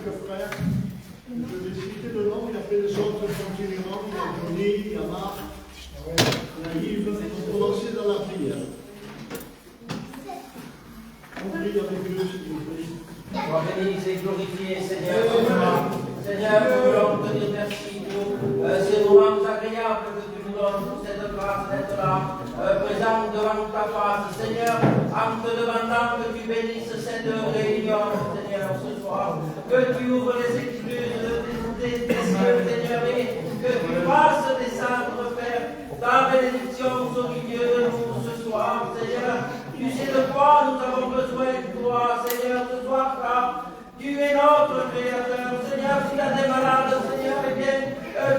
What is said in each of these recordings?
quelques frères. Je vais citer le nom, il y a fait les autres continueront. Il y a Johnny, il y a Marc, il y a Yves. On va lancer dans la prière. On prie avec eux, s'il vous plaît. On va bénir et glorifier, Seigneur. Seigneur, nous voulons te dire merci pour ces moments agréables que tu nous donnes, pour cette grâce d'être là, présent devant ta face. Seigneur, en te demandant que tu bénisses cette réunion, Seigneur, ce soir, que tu ouvres les écritures des cieux, Seigneur, et que tu fasses descendre, Père, ta bénédiction au milieu de nous ce soir, Seigneur. Tu sais de quoi nous avons besoin de toi, Seigneur, ce soir-là. Tu es notre Créateur, Seigneur. S'il y a des malades, Seigneur, eh bien,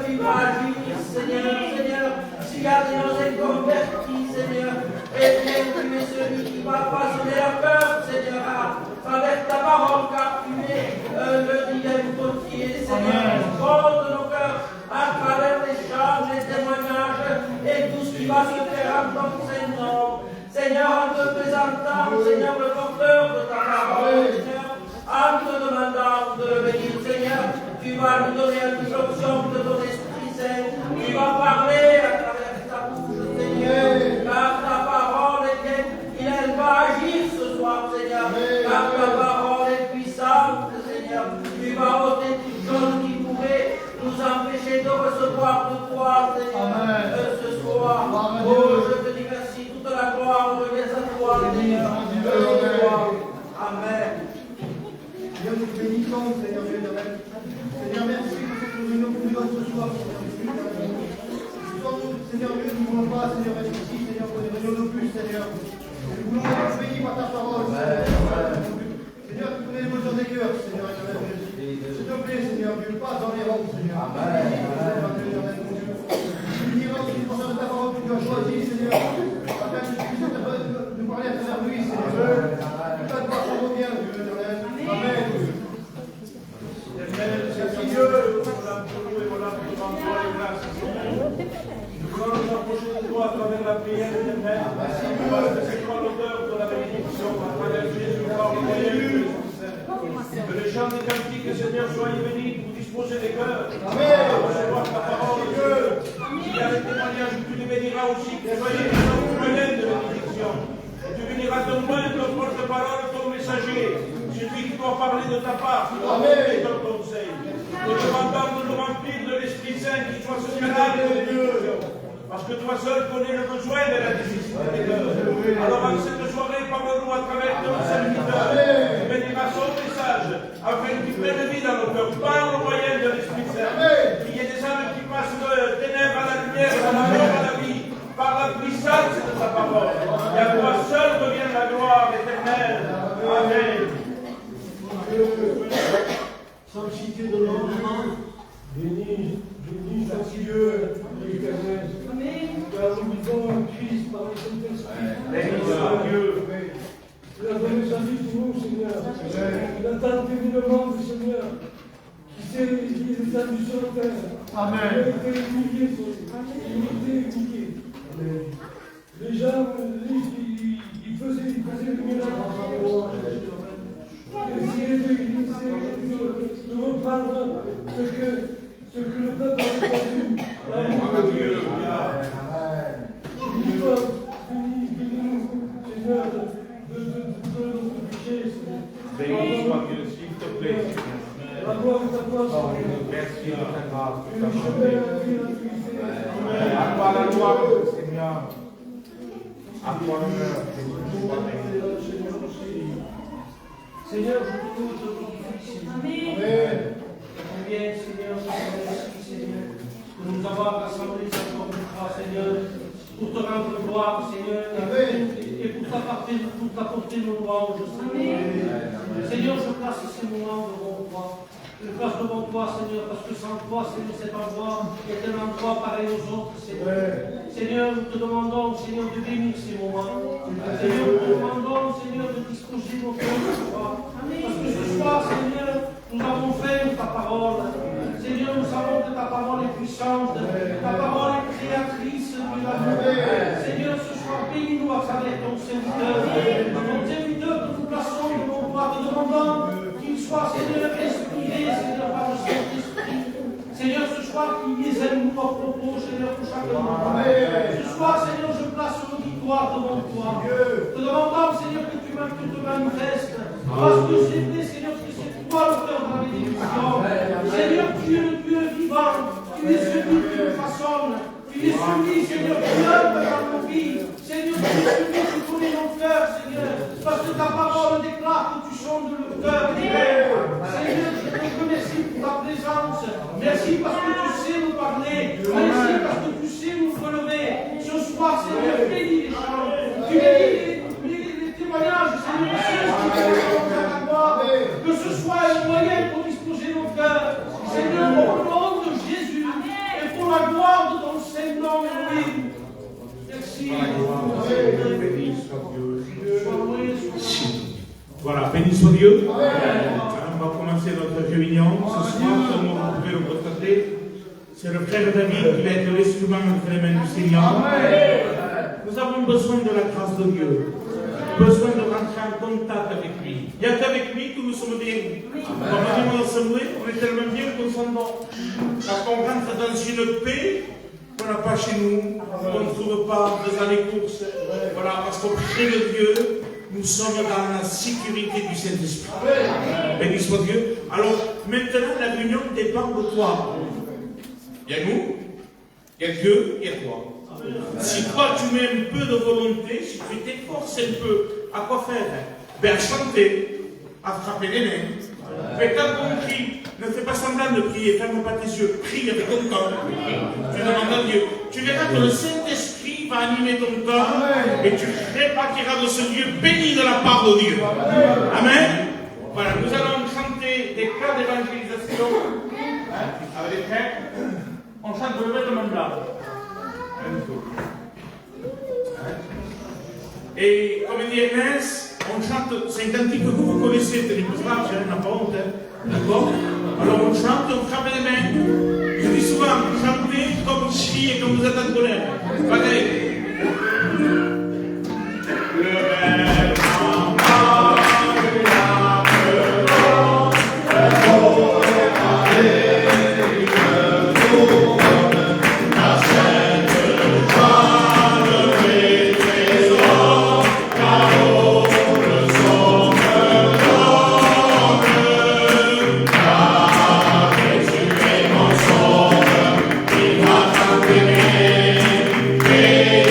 tu vas agir, Seigneur, Seigneur. S'il y a des inconvertis, Seigneur, eh bien, tu es celui qui va façonner la peur, Seigneur, à travers ta parole, car tu es le divin potier, Seigneur. Porte nos cœurs à travers les charges, les témoignages et tout ce qui va se faire en ton Saint-Nom. Seigneur, en te présentant, Seigneur, le porteur de ta parole, Seigneur, en te demandant de le bénir, Seigneur, tu vas nous donner l'instruction de ton Esprit Saint, tu vas parler à travers ta bouche, Seigneur, car ta parole est bien, elle va agir ce soir, Seigneur, car ta parole est puissante, Seigneur, tu vas ôter toutes choses qui pourraient nous empêcher de recevoir de toi, Seigneur, ce soir. Oh, je te dis merci, toute la gloire revient à toi, Seigneur. Amen. Seigneur, nous te bénissons, Seigneur Dieu de rêve. Seigneur, merci pour cette réunion que nous donnons ce soir, Seigneur Dieu. Seigneur Dieu, nous ne voulons pas, Seigneur, être ici, Seigneur, pour des réunions de plus, Seigneur. Nous voulons être bénis par ta parole, Seigneur. Seigneur, tu connais les besoins des cœurs, Seigneur, s'il te plaît, Seigneur Dieu, pas dans les rangs, Seigneur. Tu diras aussi pour ta parole que tu as choisi, Seigneur, afin que tu puisses nous parler à travers lui, Seigneur. Que ta gloire s'en revient, Dieu de rêve. Amen. Merci Dieu pour la pour et voilà pour l'envoi et grâce. Nous voulons nous approcher de toi à travers la prière de Père. Merci Dieu que c'est toi l'auteur de la bénédiction à travers Jésus, par le moyen de Jésus. Que les chants des cantiques, Seigneur, soient bénis pour disposer des cœurs. Amen. Pour recevoir ta parole, Dieu. S'il y a des témoignages, tu les béniras aussi. Que soyez des gens pleins de bénédiction. Et tu béniras ton main, ton porte-parole, ton messager. Celui qui doit parler de ta part, qui doit donner ton conseil. Nous demandons de nous remplir de l'Esprit Saint qui soit ce canal de Dieu. Parce que toi seul connais le besoin de la nécessité des cœurs. Alors en cette soirée, parle-nous à travers ton serviteur. Tu béniras son message, afin qu'il prenne vie dans nos cœurs, par le moyen de l'Esprit Saint. Qu'il y ait des âmes qui passent de ténèbres à la lumière, de la mort à la vie, par la puissance de ta parole. Et à toi seul revient la gloire éternelle. Amen. Sans citer de nom, bénis ta Dieu, l'Éternel. Car nous vivons en Christ par le Saint-Esprit. Bénis Dieu. Il a donné sa vie pour nous, Seigneur. Il a tant aimé le monde, Seigneur, qui est étendu sur la terre. Amen. Il a été humilié. Les gens, ils faisaient le miracle. Essayer de reprendre ce que le peuple a entendu. L'amour de Dieu. Bénis-nous, Seigneur, de notre péché. Bénis soit Dieu, s'il te plaît. La gloire est à toi, Seigneur. Merci de ta grâce. Le chemin à la vie, la vérité. À toi la gloire, Seigneur. À toi l'honneur. Seigneur, je te glorifie, Seigneur. Amen. Combien, Seigneur, je te remercie, Seigneur, de nous avoir rassemblés encore une fois, Seigneur, pour te rendre gloire, Seigneur, et pour t'apporter nos louanges, Seigneur. Seigneur, je place ces moments devant toi. Je place devant toi, Seigneur, parce que sans toi, Seigneur, cet endroit est un endroit pareil aux autres, Seigneur. Seigneur, nous te demandons, Seigneur, de bénir ces moments. Seigneur, nous te demandons, Seigneur, de disposer nos cœurs ce soir. Parce que ce soir, Seigneur, nous avons faim de ta parole. Seigneur, nous savons que ta parole est puissante. Ta parole est créatrice de l'amour. Seigneur, ce soir, bénis-nous à travers ton serviteur. Ton serviteur que nous plaçons devant toi, te demandant qu'il soit, Seigneur, inspiré soir qu'il y ait un mot à propos, Seigneur, pour chacun de nous. Ce soir, Seigneur, je place mon victoire devant toi. Te demandons, Seigneur, que tu te manifestes. Parce que c'est vrai, Seigneur, que c'est toi l'auteur de la bénédiction. Seigneur, tu es le Dieu vivant. Tu es celui qui nous façonne. Tu es celui, Seigneur, qui œuvre dans nos vies. Seigneur, tu es celui qui connaît nos cœurs, Seigneur. Parce que ta parole déclare que tu sondes le cœur. Seigneur, je te remercie pour ta présence. Merci parce que tu sais nous parler. Merci parce que tu sais nous relever. Ce soir, Seigneur, bénis les chants. Tu bénis les témoignages, Seigneur, de ceux qui sont à ta gloire. Que ce soit un moyen pour disposer nos cœurs. Seigneur, au nom de Jésus et pour la gloire de ton Saint-Nom, Elohim. Merci. Béni soit Dieu. Voilà, béni soit Dieu. On va commencer notre réunion. Ce soir, comme vous pouvez le constater, c'est le frère David qui a été l'instrument entre les mains du Seigneur. Nous avons besoin de la grâce de Dieu. Besoin de rentrer en contact avec lui. Il n'y a qu'avec lui que nous sommes bien. Quand on est dans l'assemblée, on est tellement bien qu'on s'endort. Parce qu'on rentre dans une paix qu'on n'a pas chez nous, qu'on ne trouve pas dans les courses. Voilà, parce qu'auprès de Dieu, nous sommes dans la sécurité du Saint-Esprit. Béni soit Dieu. Alors, maintenant, la réunion dépend de toi. Il y a nous, il y a Dieu, il y a toi. Si toi tu mets un peu de volonté, si tu t'efforces un peu, à quoi faire? Ben à chanter, à frapper les mains. Mais quand on crie, ne fais pas semblant de prier, ferme pas tes yeux, prie avec ton corps. Tu demandes à Dieu. Tu verras que le Saint-Esprit va animer ton corps et tu répartiras de ce Dieu béni de la part de Dieu. Amen. Voilà, nous allons chanter des chœurs d'évangélisation avec les frères. On chante le même mandat. Et comme dit Ernest, on chante, c'est un cantique que vous connaissez, c'est pas grave, n'a pas honte, d'accord? Alors on chante, on frappe les mains. Je dis souvent, chantez comme si et comme vous êtes en colère. Pareil. Hey!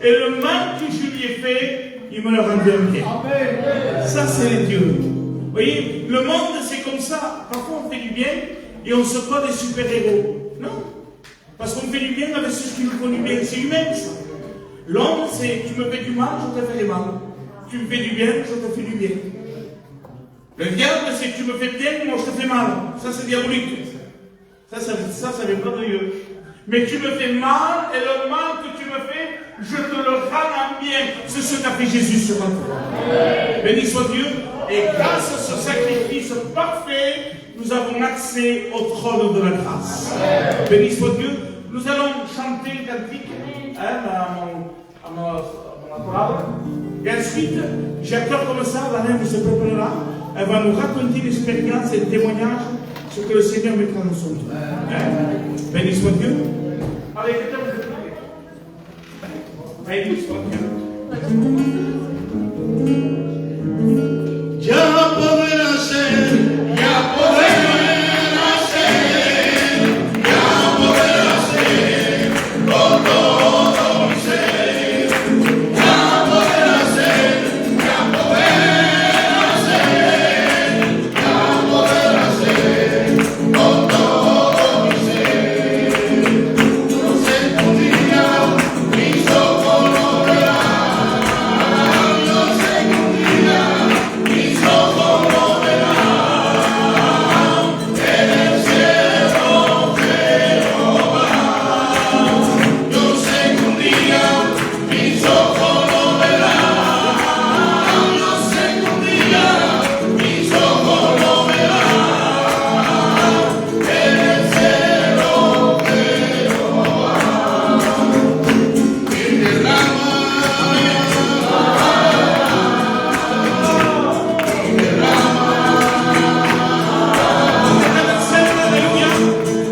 Et le mal que je lui ai fait, il me le rendait bien. Ça, c'est Dieu. Vous voyez, le monde, c'est comme ça. Parfois, on fait du bien et on se croit des super-héros. Non. Parce qu'on fait du bien avec ceux qui nous font du bien. C'est humain, ça. L'homme, c'est tu me fais du mal, je te fais du mal. Tu me fais du bien, je te fais du bien. Le diable, c'est que tu me fais bien, moi je te fais mal. Ça, c'est diabolique. Ça vient pas de Dieu. Mais tu me fais mal, et le mal que tu me fais, je te le rends en bien. C'est ce qu'a fait Jésus sur la croix. Béni soit Dieu. Et grâce à ce sacrifice parfait, nous avons accès au trône de la grâce. Béni soit Dieu. Nous allons chanter le cantique à ma parole. Et ensuite, j'ai à cœur comme ça, la reine se préparera. Elle va nous raconter l'expérience et le témoignage, ce que le Seigneur mettra dans son cœur. Béni soit Dieu. Allez, béni soit Dieu. Ya podrá ser, ya podrá ser, ya podrá ser, con todo mi ser. Ya podrá ser, ya podrá ser, ya podrá ser, con todo mi ser. No sé un día mis ojos lo verán, no sé un día mis ojos lo verán, en el cielo Jehová. Yo sé que un día mis ojos lo verán, yo sé que un día mis ojos lo verán, en el cielo Jehová. Y derrama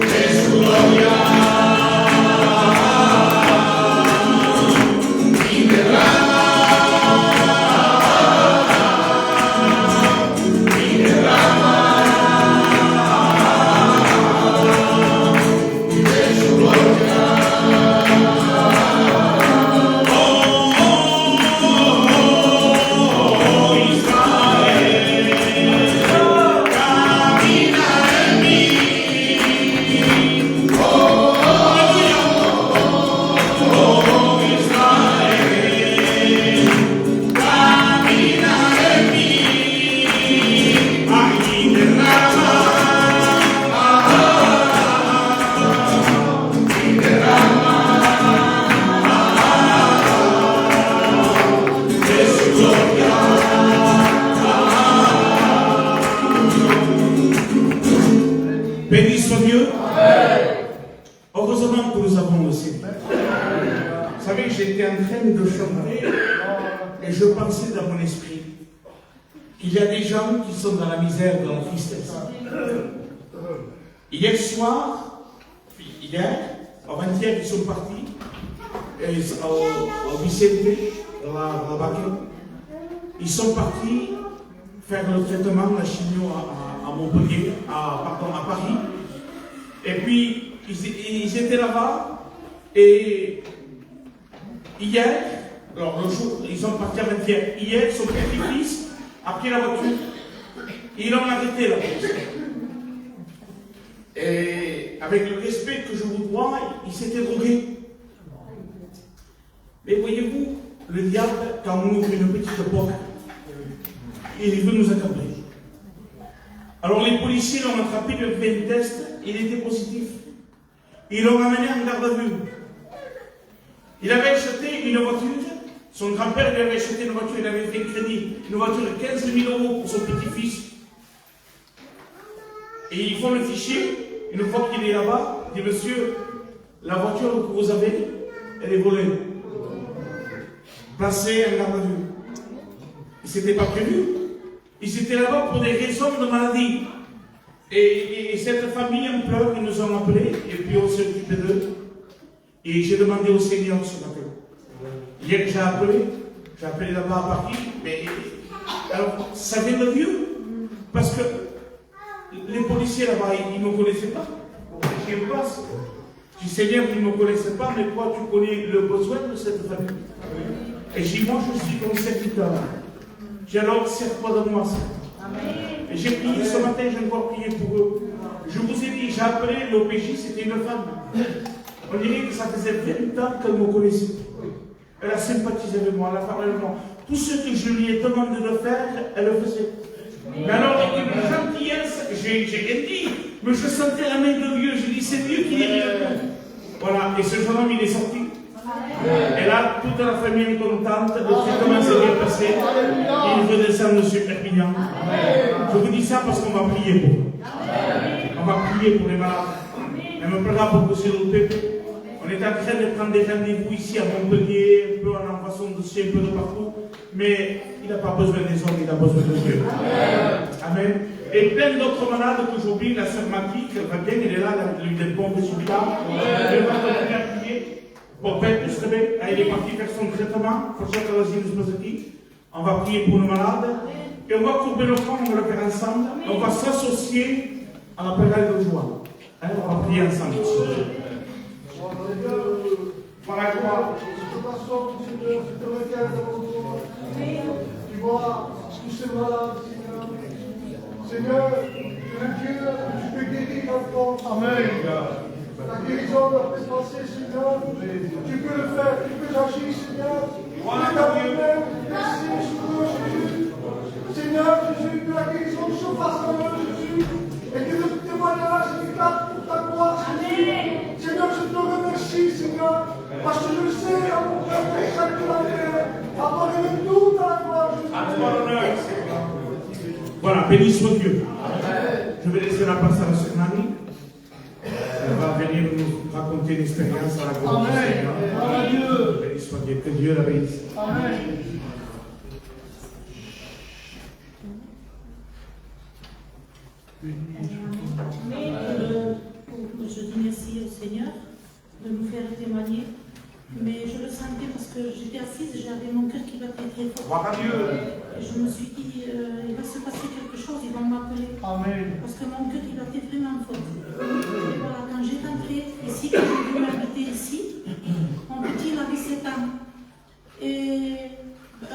de su gloria, y derrama de su gloria. Oh, Israel, camina en mí. Béni soit Dieu. Heureusement que nous avons le Seigneur. Vous savez, j'étais en train de chanter et je pensais dans mon esprit qu'il y a des gens qui sont dans la misère, dans la tristesse. Hier soir, avant-hier, ils sont partis au Vicente, la Baquet. Ils sont partis faire le traitement, la chimio à Montpellier, à Paris. Et puis, ils étaient là-bas. Et hier, alors le jour, ils sont partis avant-hier. Hier, son petit-fils a pris la voiture. Et ils l'ont arrêté la police. Et avec le respect que je vous dois, il s'était drogué. Mais voyez-vous, le diable, quand on ouvre une petite porte, il veut nous accabler. Alors les policiers l'ont attrapé, lui ont fait un test, il était positif. Ils l'ont amené en garde à vue. Il avait acheté une voiture, son grand-père lui avait acheté une voiture, il avait fait un crédit, une voiture de 15 000 € pour son petit-fils. Et ils font le fichier, une fois qu'il est là-bas, il dit monsieur, la voiture que vous avez, elle est volée. Placée en garde à vue. Et ce n'était pas prévu. Ils étaient là-bas pour des raisons de maladie. Et cette famille en pleurs, ils nous ont appelés, et puis on s'est occupé d'eux. Et j'ai demandé au Seigneur ce matin. Hier, j'ai appelé là-bas à Paris, mais alors, ça vient de Dieu. Parce que les policiers là-bas, ils ne me connaissaient pas. J'ai une place. Je dis, Seigneur, tu ne me connaissais pas, mais toi, tu connais le besoin de cette famille. Et je dis, moi, je suis ton serviteur. J'ai alors, sers-toi de moi, Seigneur. Et j'ai prié ce matin, j'ai encore prié pour eux. Je vous ai dit, j'ai appelé l'OPJ, c'était une femme. On dirait que ça faisait 20 ans qu'elle me connaissait. Elle a sympathisé avec moi, elle a parlé avec moi. Tout ce que je lui ai demandé de faire, elle le faisait. Mais alors, avec une gentillesse, j'ai rien dit. Mais je sentais la main de Dieu. J'ai dit, c'est Dieu qui est Dieu. Voilà, et ce jeune homme, il est sorti. Et là, toute la famille est contente. Le traitement s'est bien passé. Il veut descendre sur Perpignan. Je vous dis ça parce qu'on va prier pour eux. On va prier pour les malades. On me priera pour que c'est le peuple. On est en train de prendre des rendez-vous ici à Montpellier, un peu en façon de un peu de partout. Mais il n'a pas besoin des hommes, il a besoin de Dieu. Amen. Et plein d'autres malades que j'oublie, la sœur Marie, qu'elle va bien, elle est là, elle a eu des bons résultats. Elle va continuer à prier. Bon, ben, elle est partie faire son traitement. On va prier pour nos malades. Et on va couper le front, on va le faire ensemble. Et on va s'associer à la période de joie. Hein, on va prier ensemble. Voilà quoi. Tu vois tous ces malades, Seigneur. Seigneur, tu es Dieu, tu peux guérir maintenant. Amen. La guérison doit se passer, Seigneur. Tu peux le faire, tu peux agir, Seigneur. Merci, Jésus. Seigneur, Jésus, que la guérison se fasse en eux, Jésus. Et que le témoignage éclate pour ta gloire, Jésus. Seigneur, je te remercie, Seigneur. Parce que je le sais, à mon cœur, que chaque terre, apporte tout à la gloire, Jésus. Voilà, béni soit Dieu. Je vais laisser la place à la sœur Marie. Elle va venir nous raconter l'expérience à la gloire du Seigneur. Béni soit Dieu, que Dieu la bénisse. Amen. Je dis merci au Seigneur de nous faire témoigner. Mais je le sentais parce que j'étais assise, j'avais mon cœur qui battait très fort. Et je me suis dit, il va se passer quelque chose, ils vont m'appeler. Amen. Parce que mon cœur, il battait vraiment fort. Et voilà, quand j'ai rentré ici, quand j'ai dû m'habiter ici, mon petit, il avait 7 ans. Et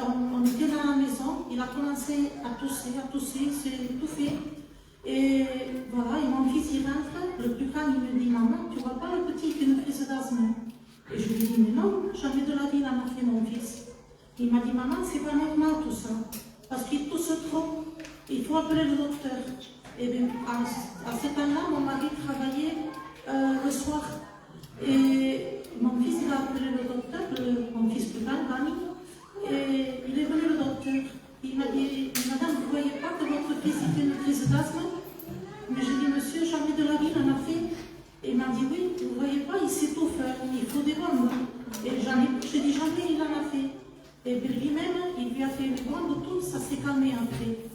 on était dans la maison, il a commencé à tousser, il s'est étouffé. Et voilà, et mon fils, il rentre, le plus grand, il me dit, maman, tu vois pas le petit qui fait une crise d'asthme? Et je lui ai dit, mais non, jamais de la vie, il en a fait mon fils. Il m'a dit, maman, c'est pas normal tout ça, parce qu'il tousse trop, il faut appeler le docteur. Et bien, à ce temps-là, mon mari travaillait le soir. Et mon fils, il a appelé le docteur, mon fils plus grand, Dani, et il est venu le docteur. Il m'a dit, madame, vous ne voyez pas que votre fils il fait une crise d'asthme? Mais j'ai dit, monsieur, jamais de la vie, il en a fait. Et il m'a dit, oui, vous ne voyez pas, il s'étouffe, il faut des bombes. Et j'ai dit, jamais il en a fait. Et lui-même, il lui a fait les bombes, tout, ça s'est calmé après.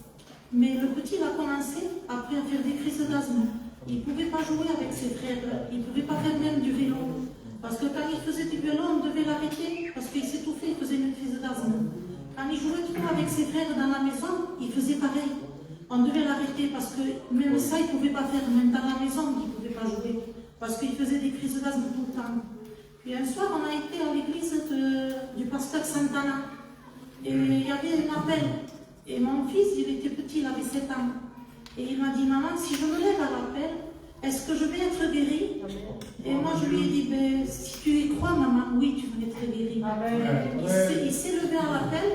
Mais le petit, il a commencé après à faire des crises d'asthme. Il ne pouvait pas jouer avec ses frères, il ne pouvait pas faire même du vélo. Parce que quand il faisait du vélo, on devait l'arrêter, parce qu'il s'étouffait, il faisait une crise d'asthme. Quand il jouait trop avec ses frères dans la maison, il faisait pareil. On devait l'arrêter parce que même ça, il ne pouvait pas faire. Même dans la maison, il ne pouvait pas jouer. Parce qu'il faisait des crises d'asthme tout le temps. Puis un soir, on a été à l'église du pasteur Santana. Et il y avait un appel. Et mon fils, il était petit, il avait 7 ans. Et il m'a dit, maman, si je me lève à l'appel, est-ce que je vais être guérie? Et moi, je lui ai dit, ben, si tu y crois, maman, oui, tu vas être guérie. Il s'est levé à l'appel,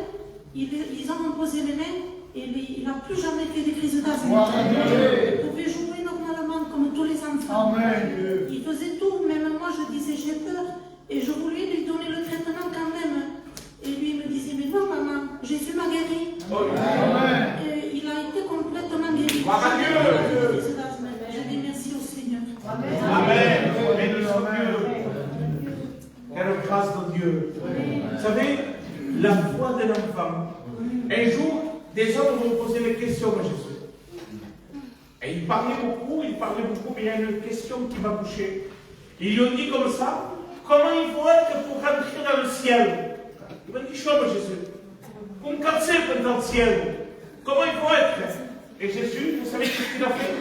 ils ont posé les mains, et il n'a plus jamais fait des crises d'asthme. Il pouvait jouer normalement comme tous les enfants. Amen. Il faisait tout, même moi, je disais, j'ai peur, et je voulais lui donner le traitement quand même. Et lui, il me disait, mais non, maman, Jésus m'a guéri. Amen. Et il a été complètement guéri. Je dis merci au Seigneur. Amen. Béni soit Dieu. Quelle grâce de Dieu. Vous savez, la foi de l'enfant. Un jour, des hommes vont poser des questions à Jésus. Et il parlait beaucoup, mais il y a une question qui m'a touché. Ils lui ont dit comme ça, comment il faut être pour rentrer dans le ciel? Il m'a dit, chôme Jésus. Comme quand c'est dans le ciel. Comment il faut être? Et Jésus, vous savez ce qu'il a fait?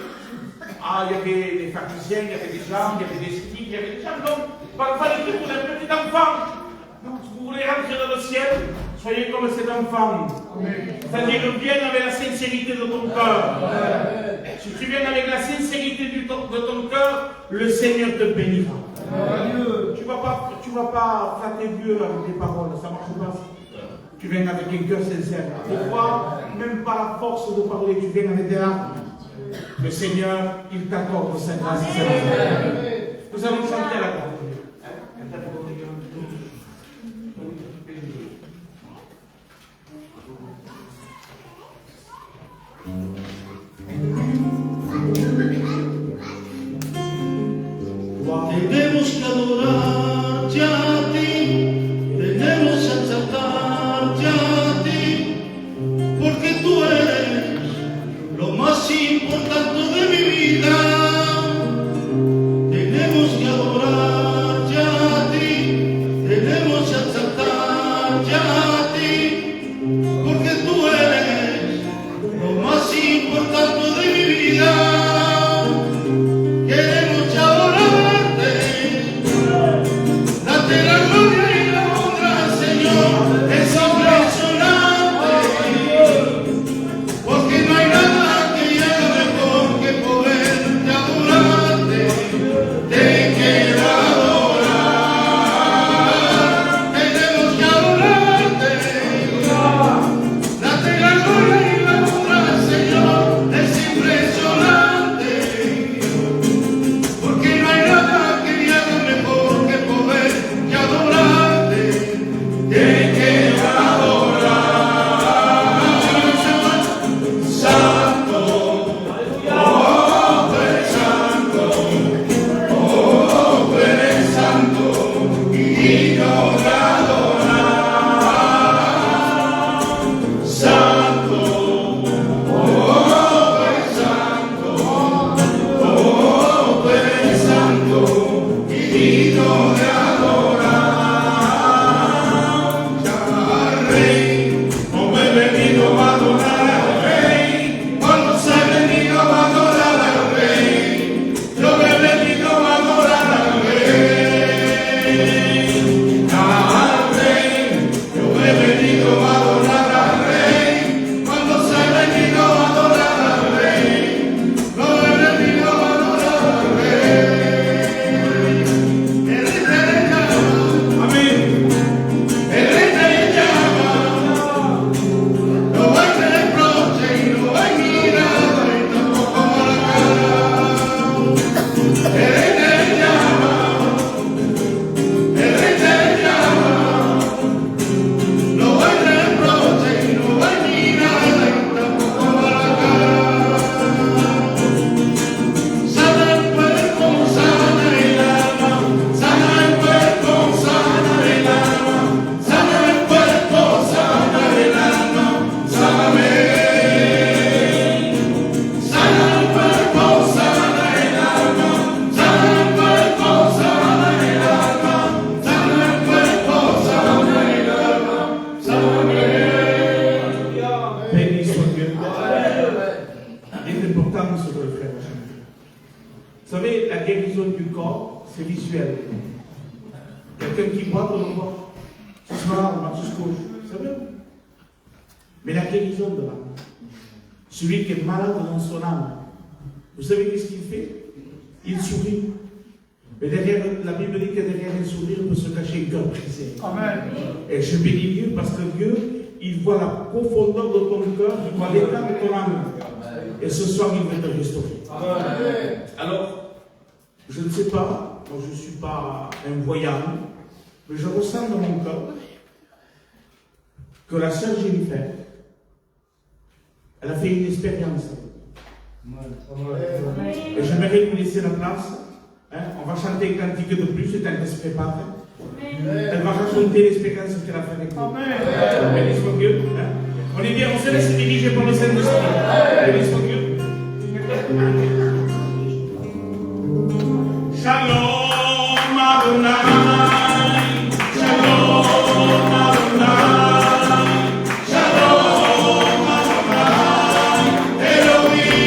Ah, il y avait des pharmaciens, il y avait des gens, il y avait des skis, il y avait des gens. Donc, parfois, les trucs pour un petit enfant. Donc, si vous voulez rentrer dans le ciel, soyez comme cet enfant. C'est-à-dire, viens avec la sincérité de ton cœur. Si tu viens avec la sincérité de ton cœur, le Seigneur te bénira. Tu vas pas flatter Dieu avec des paroles, ça marche pas. Tu viens avec un cœur sincère. Pourquoi? Même pas la force de parler, tu viens avec des larmes. Le Seigneur, il t'accorde sa grâce. Nous allons chanter la grâce. Tenemos que adorarte a ti, tenemos que exaltarte a ti, porque tú eres lo más importante de mi vida. Tenemos que adorarte a ti, tenemos que exaltarte a ti, porque tú eres lo más importante de mi vida. Celui qui est malade dans son âme, vous savez qu'est-ce qu'il fait? Il sourit. Mais derrière, la Bible dit que derrière un sourire peut se cacher un cœur brisé. Amen. Et je bénis Dieu parce que Dieu, il voit la profondeur de ton cœur, il voit l'état de ton âme. Et ce soir, il veut te restaurer. Amen. Alors, je ne sais pas, moi je ne suis pas un voyant, mais je ressens dans mon cœur que la sœur Jennifer, elle a fait une expérience. Et j'aimerais vous laisser la place. Hein? On va chanter un cantique de plus, c'est un se prépare. Elle va raconter l'expérience qu'elle a fait avec nous. Béni soit Dieu. Hein? On est bien, on se laisse diriger par le Saint-Esprit. Béni soit Dieu. Shalom Adonai. Shalom Adonai. Shalom Adonai. Elohim.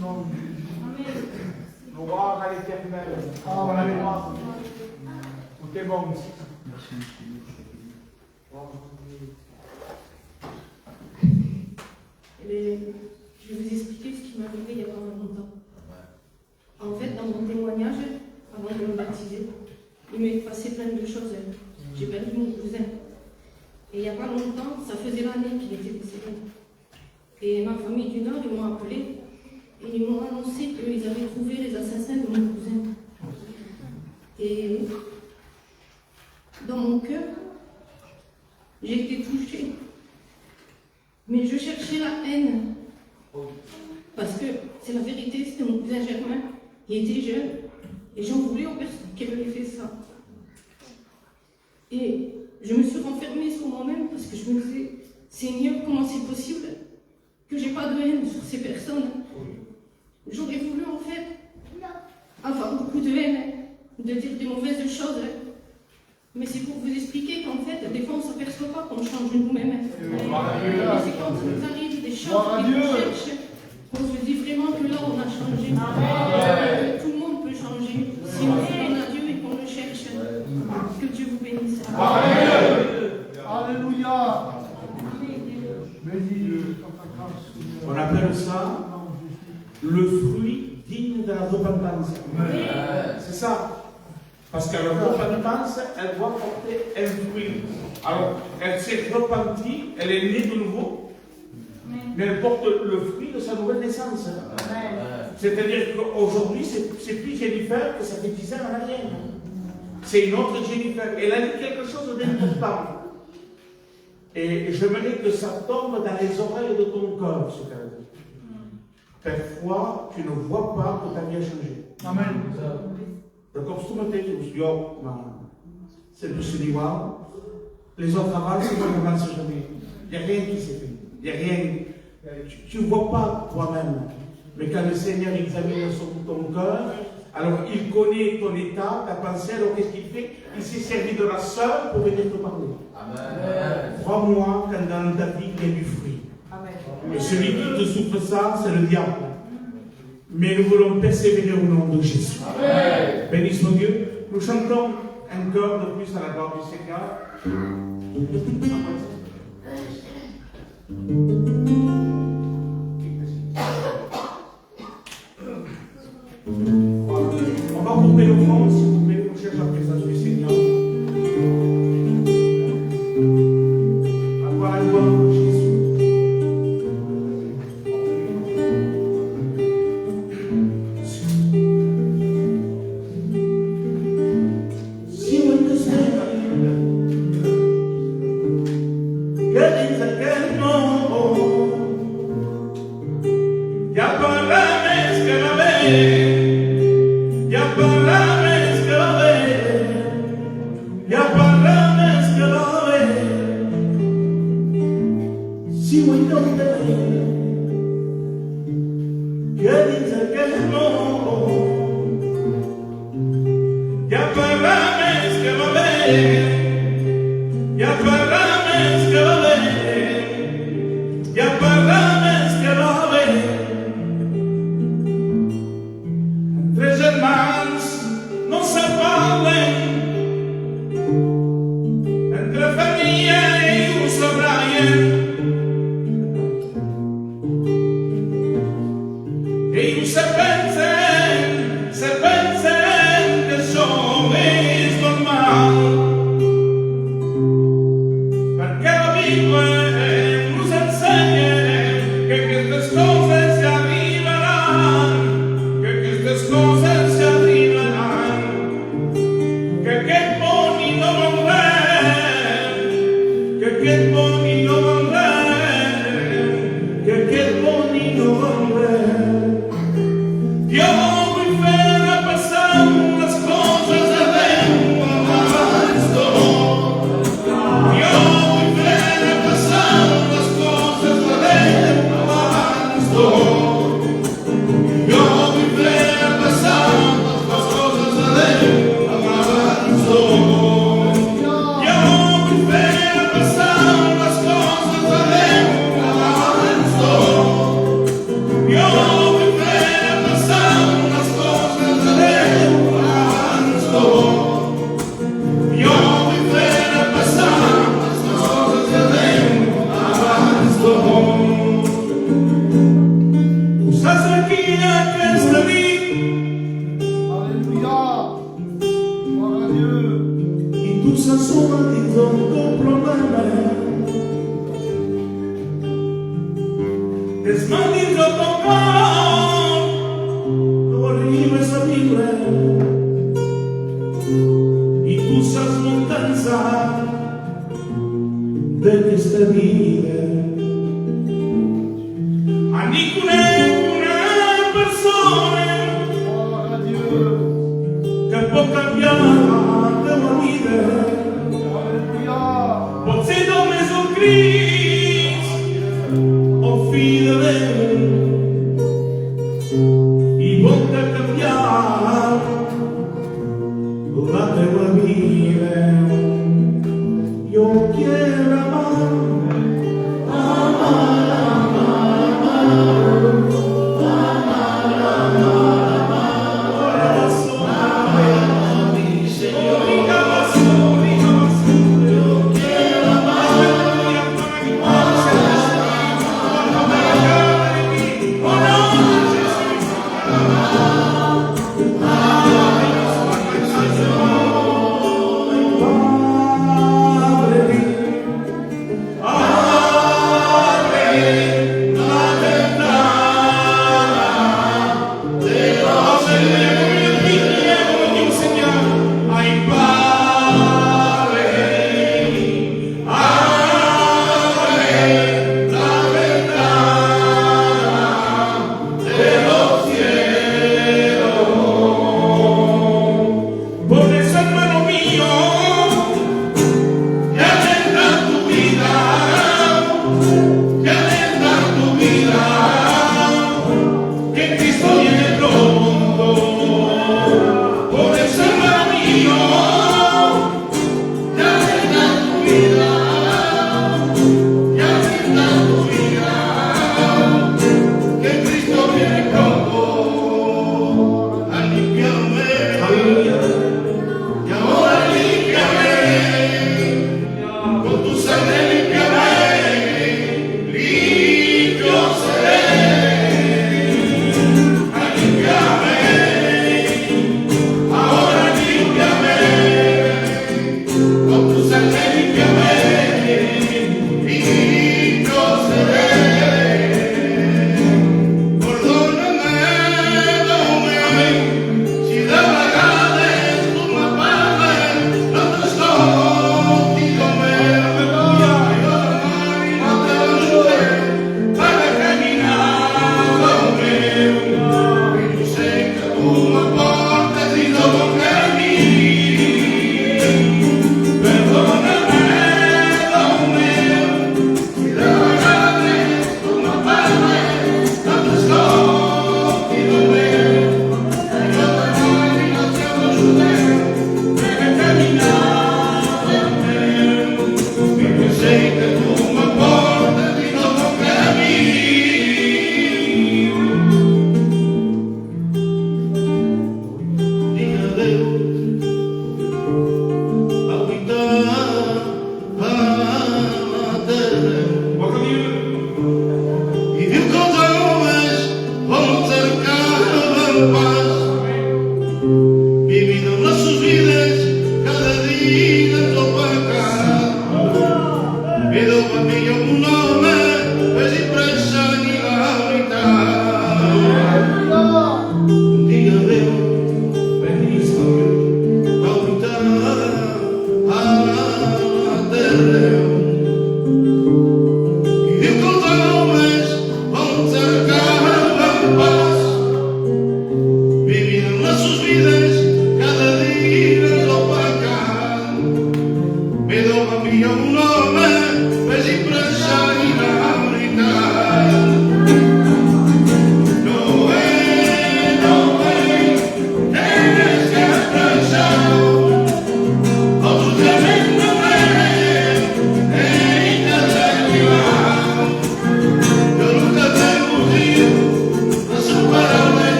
nom de Jésus. Gloire à l'Éternel. Amen. Tout est bon. Et je vais vous expliquer ce qui m'est arrivé il y a pas longtemps. En fait, dans mon témoignage, avant de me baptiser, il m'est passé plein de choses. J'ai perdu mon cousin. Et il n'y a pas longtemps, ça faisait l'année qu'il était décédé. Et ma famille du Nord, ils m'ont appelé et ils m'ont annoncé qu'ils avaient trouvé les assassins de mon cousin. Et dans mon cœur, j'ai été touchée. Mais je cherchais la haine. Parce que c'est la vérité, c'était mon cousin Germain. Il était jeune. Et j'en voulais aux personnes qui avaient fait ça. Et je me suis renfermée sur moi-même parce que je me disais, Seigneur, comment c'est possible que j'ai pas de haine sur ces personnes? J'aurais voulu en fait avoir beaucoup de haine, de dire des mauvaises choses. Mais c'est pour vous expliquer qu'en fait, des fois on ne s'aperçoit pas qu'on change nous-mêmes. Et c'est quand il nous arrive des choses qui nous cherchent, qu'on se dit vraiment que là on a changé. Tout le monde peut changer. Si on revient à Dieu et qu'on le cherche, que Dieu vous bénisse. Alléluia. Bénis Dieu. On appelle ça le fruit digne de la repentance. C'est ça. Parce que la repentance, elle doit porter un fruit. Alors, elle s'est repentie, elle est née de nouveau, mais elle porte le fruit de sa nouvelle naissance. C'est-à-dire qu'aujourd'hui, c'est plus Jennifer que ça fait 10 ans en arrière. C'est une autre Jennifer. Elle a dit quelque chose d'important. Et j'aimerais que ça tombe dans les oreilles de ton cœur, ce qu'elle a dit. Parfois, tu ne vois pas que ta vie a changé. Amen. D'accord, si tu me dis, c'est le Seigneur, les autres avancent, moi je n'avance jamais. Il n'y a rien qui s'est fait. Il n'y a rien. Tu ne vois pas toi-même. Mais quand le Seigneur examine ton cœur, alors il connaît ton état, ta pensée, alors qu'est-ce qu'il fait? Il s'est servi de la sœur pour venir te parler. Amen. Crois-moi, quand dans ta vie, il y a du fruit. Amen. Et celui qui te souffre ça, c'est le diable. Mais nous voulons persévérer au nom de Jésus. Amen. Béni soit Dieu. Nous chantons un chœur de plus à la gloire du Seigneur. On va couper le front, s'il vous plaît, pour chercher la présence du Seigneur. Avoir la gloire de Jésus. Oh qui a Christ la vie. Alléluia. Gloire à Dieu. Et tout ça sera des hommes problème. Desmandis o tocar, lo arrives a vivre. Y tú sabes montanza de esta vida. A ninguna persona Gloire à Dieu. que può cambiare la vida. Alléluia. Pot ser només el Crist, el fill de Déu, i pot canviar la teva vida. Yo quiero amar. Para caminar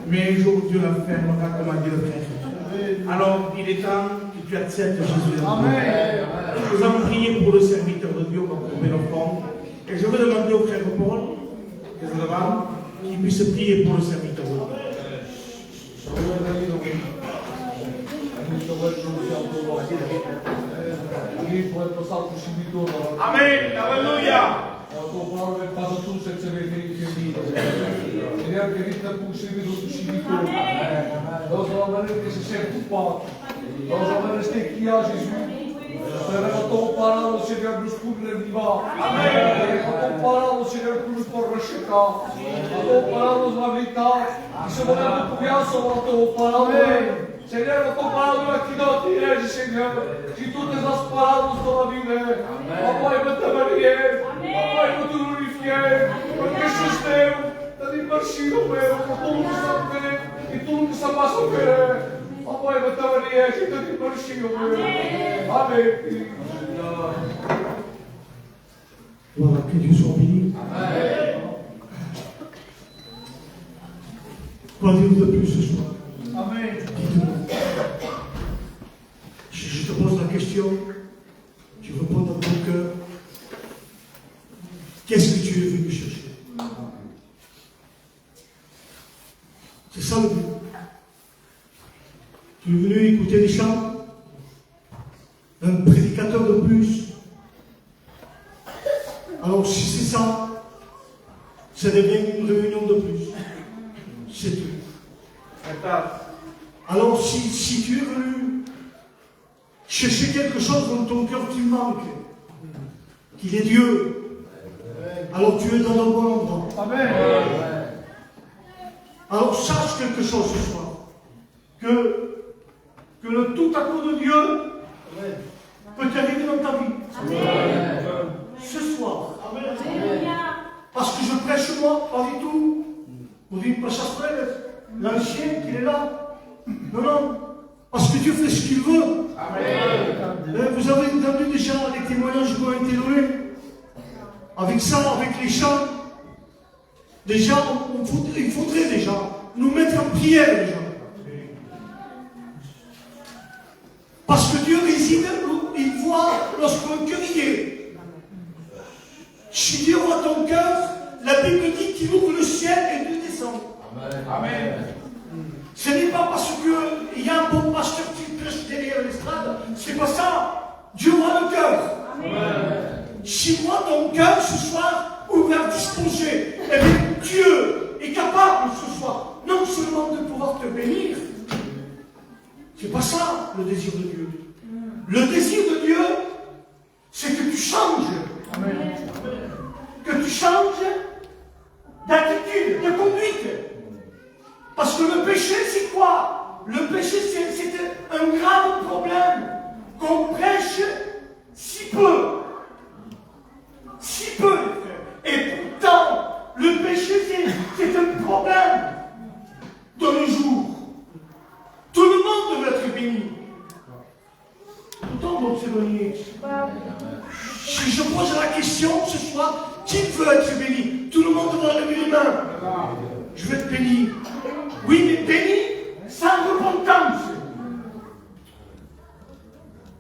Mais un jour Dieu l'a fait, on va commander le frère. Alors il est temps que tu acceptes Jésus. Amen. Nous allons prier pour le serviteur de Dieu, pour trouver l'enfant. Et je veux demander au frère Paul, qu'il puisse prier pour le serviteur de Dieu. Amen. Alléluia. Seremos ton parado, Seigneur, nous couvre vivant. Amen. Ton parado, Seigneur, nous porre checar. Ton parado, la vita. E se volemos confiar sobre ton parado. Seigneur, ton parado aqui não te Seigneur. De todas as palavras da vida. Papai, vai te avaliar. Papai, vai te glorificar. Porque Jesus teu, está de parecido, meu. Por todo mundo sabe ver. E todo mundo sabe a ver. Papai, vai te avaliar. Que está de parecido, meu. Amen. Voilà, que Dieu soit béni. Amen. Quoi dire de plus ce soir? Amen. Dites-moi. Je te pose la question, tu réponds dans ton cœur. Qu'est-ce que tu es venu chercher? C'est ça le but. Tu es venu écouter les chants? Un prédicateur de plus. Alors si c'est ça, ça devient une réunion de plus. C'est tout. Alors si tu es venu chercher quelque chose dans ton cœur qui manque, qu'il est Dieu, alors tu es dans le bon endroit. Amen. Alors sache quelque chose ce soir, que le tout à coup de Dieu peut t'arriver dans ta vie. Ce soir. Parce que je prêche moi, pas du tout. Vous dites pas ça, l'ancien qui est là. Non, non. Parce que Dieu fait ce qu'il veut. Vous avez entendu déjà les témoignages qui ont été donnés. Avec ça, avec les chants. Déjà, il faudrait déjà nous mettre en prière déjà. Parce que Dieu réside, il voit lorsqu'un cœur y est. Si Dieu voit ton cœur, la Bible dit qu'il ouvre le ciel et Dieu descend. Amen. Ce n'est pas parce qu'il y a un bon pasteur qui prêche derrière l'estrade, c'est pas ça. Dieu voit le cœur. Si voit ton cœur ce soir ouvert, disposé, eh bien Dieu est capable ce soir, non seulement de pouvoir te bénir, c'est pas ça le désir de Dieu. Le désir de Dieu, c'est que tu changes. Amen. Que tu changes d'attitude, de conduite. Parce que le péché, c'est quoi? Le péché, c'est un grave problème qu'on prêche si peu. Si peu, les frères. Et pourtant, le péché, c'est un problème de nos jours. Tout le monde veut être béni. Pourtant, on s'éloigner. Si je pose la question ce soir, qui veut être béni? Tout le monde va lever les mains. Je veux être béni. Oui, mais béni sans repentance,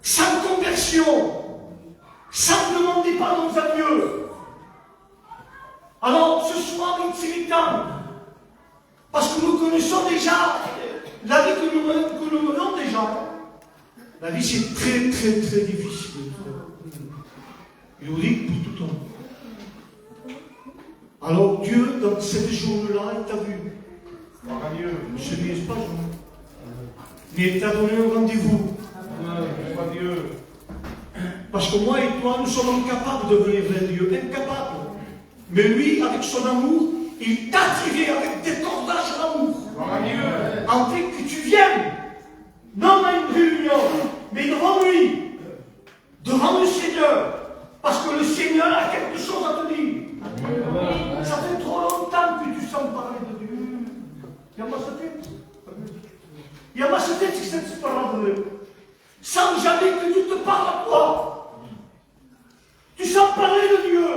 sans conversion, sans demander pardon à Dieu. Alors ce soir, il est temps, parce que nous connaissons déjà la vie que nous menons déjà. La vie, c'est très, très, très difficile. Je vous dis pour tout le temps. Alors Dieu, dans cette journée-là, il t'a vu. Ne se liesse pas, mais il t'a donné un rendez-vous. Parce que moi et toi, nous sommes incapables de venir vers Dieu. Incapables. Mais lui, avec son amour, il t'a tiré avec des cordages d'amour. En fait, que tu viennes, non à une réunion, mais devant lui, devant le Seigneur. Parce que le Seigneur a quelque chose à te dire. Ça fait trop longtemps que tu sens parler de Dieu. Il y a ma tête qui s'est parlé. Sans jamais que Dieu te parle à toi. Tu sens parler de Dieu.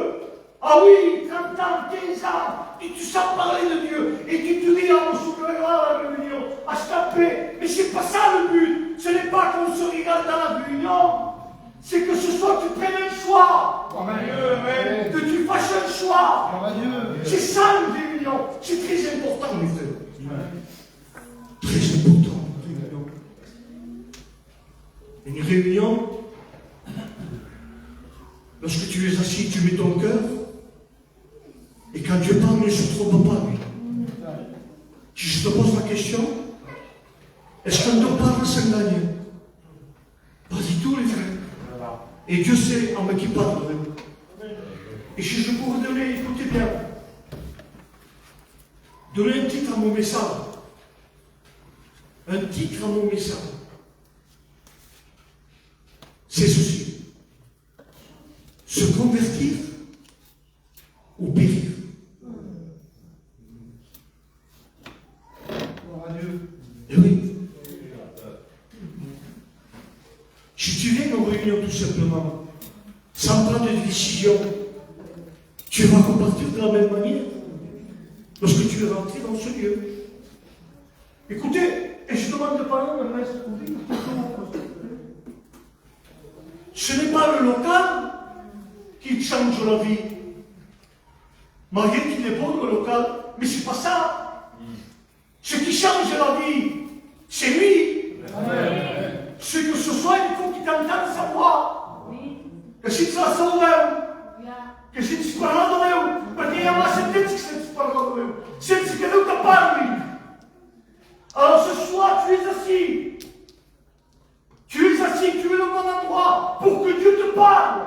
Ah oui, 30 ans, 15 ans, et tu sens parler de Dieu, et tu te dis, on se verra à la réunion, à se taper. Mais c'est pas ça le but. Ce n'est pas qu'on se regarde dans la réunion. C'est que ce soir tu prennes un choix. Amen. Que tu fasses un choix. Amen. C'est ça une réunion. C'est très important, mes frères. Très important. Une réunion, lorsque tu es assis, tu mets ton cœur, et quand Dieu parle, ne se trompe pas, lui. Si je te pose la question, est-ce qu'on te parle sans gagner? Pas du tout, les frères. Et Dieu sait en qui parle. Et si je pourrais donner, écoutez bien, donner un titre à mon message. Un titre à mon message. C'est ceci. Se convertir ou périr. Et oui. Si tu viens en réunion tout simplement, sans prendre de décision, tu vas repartir de la même manière lorsque tu es rentré dans ce lieu. Écoutez, et je demande pardon à maître pour dire, ce n'est pas le local qui change la vie. Malgré qu'il est bon le local, mais c'est pas ça. Ce qui change la vie, c'est lui. Amen. C'est que ce soir, il faut qu'il t'entende sa voix. Que si tu la sauves, que si tu parles de Dieu, parce qu'il y a ma sentence que si tu parles de Dieu, c'est ce que Dieu te parle. Alors ce soir, tu es assis. Tu es assis, tu es au bon endroit pour que Dieu te parle.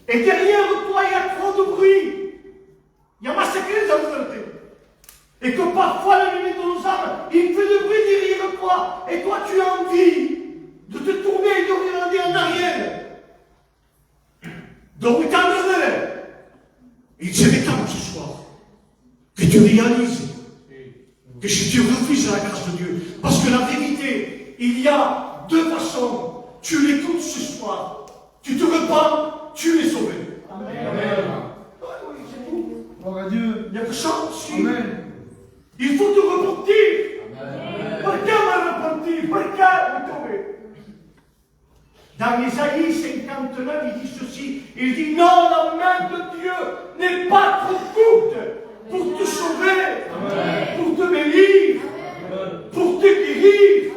Et derrière toi, il y a trop de bruit. Il y a massacré les autorités. Et que parfois, l'ennemi de nos âmes, il fait du bruit derrière toi. Et toi, tu as envie de te tourner et de regarder en arrière. Donc, Il serait temps ce soir que tu réalises que si tu refuses la grâce de Dieu, parce que la vérité, il y a deux façons. Tu l'écoutes ce soir, tu te repens, tu es sauvé. Amen. Oui, c'est tout. Gloire à Dieu. Il n'y a que ça aussi. Amen. Il faut te repentir. Quelqu'un va repentir, quelqu'un va tomber. Dans Isaïe 59, il dit ceci, il dit non, la main de Dieu n'est pas trop courte pour te sauver, pour te bénir, pour te guérir.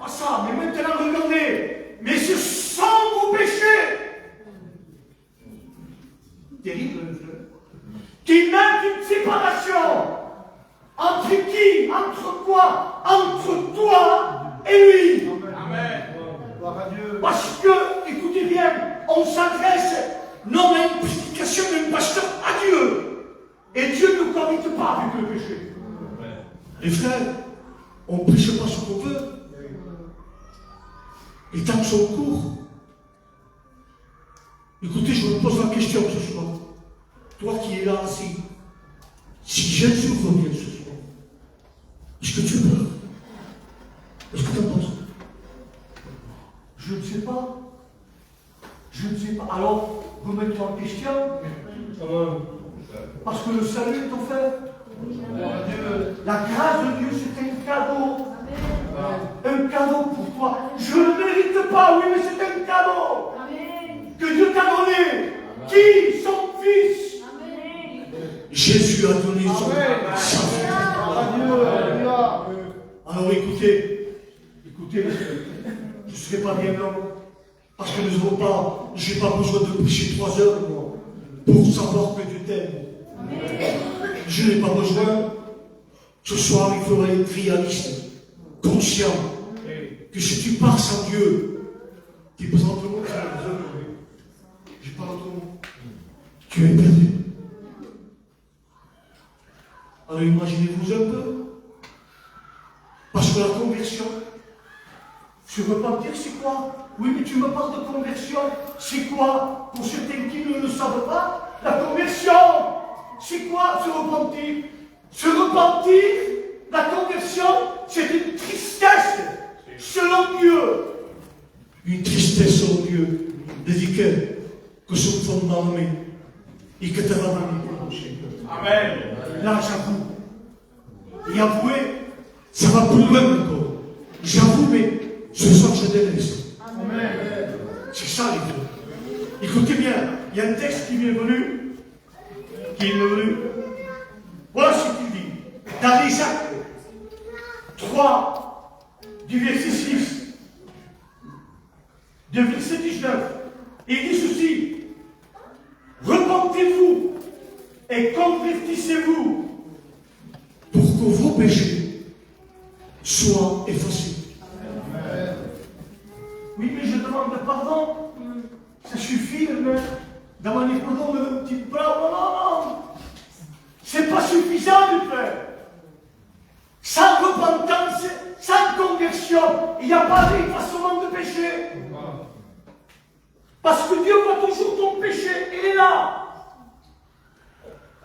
Pas ça, mais maintenant regardez, mais ce sont vos péchés. Terrible, le frère. Qui mettent une séparation entre qui, entre quoi, entre toi et lui. Amen. Gloire à Dieu. Parce que, écoutez bien, on s'adresse non à une prédication d'un pasteur, à Dieu. Et Dieu ne cohabite pas avec le péché. Les frères, on ne prêche pas ce qu'on veut. Les temps sont courts. Écoutez, je me pose la question ce soir. Toi qui es là assis, si Jésus revient ce soir, est-ce que tu es peur? Est-ce que tu en penses? Je ne sais pas. Je ne sais pas. Alors, remettez en question. Parce que le salut est offert. La grâce de Dieu, c'est un cadeau. Un cadeau pour toi. Je ne mérite pas, oui, mais c'est un cadeau. Que Dieu t'a donné. Qui? Son Fils. Jésus a donné son sa vie. Alors écoutez, je ne serai pas bien long, parce que nous n'avons pas, je n'ai pas besoin de prêcher 3 heures moi, pour savoir que Dieu t'aime. Je n'ai pas besoin. Ce soir, il faudrait être réaliste, conscient, que si tu pars sans Dieu, tu es présentement, j'ai pas d'autre mot, tu es perdu. Alors imaginez-vous un peu. Parce que la conversion, se repentir, c'est quoi? Oui, mais tu me parles de conversion. C'est quoi? Pour certains qui ne le savent pas, la conversion, c'est quoi se repentir? Se repentir, la conversion, c'est une tristesse selon Dieu. Une tristesse selon Dieu, dediquée que son fondement et que tu as au Seigneur. Amen. Là, j'avoue. Et avouer, ça va plus loin encore. J'avoue, mais ce soir, je délaisse. Amen. C'est ça, les gars. Écoutez bien, il y a un texte qui m'est venu. Voilà ce qu'il dit. Dans les Actes 3, du verset 6, du verset 19, il dit ceci. Repentez-vous et convertissez-vous pour que vos péchés soient effacés. Amen. Oui, mais je demande pardon. Ça suffit de demander pardon de un petit peu. Non. C'est pas suffisant de faire. Sans repentance, sans conversion, il n'y a pas d'effacement de péché. Parce que Dieu voit toujours ton péché, il est là.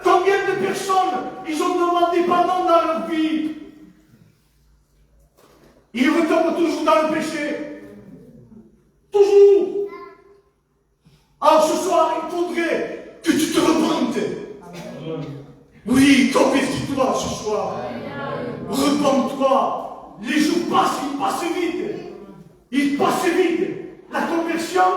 Combien de personnes, ils ont demandé pardon dans leur vie? Ils retombent toujours dans le péché. Toujours. Alors ce soir, il faudrait que tu te repentes. Oui, convertis-toi ce soir. Repente-toi. Les jours passent, ils passent vite. La conversion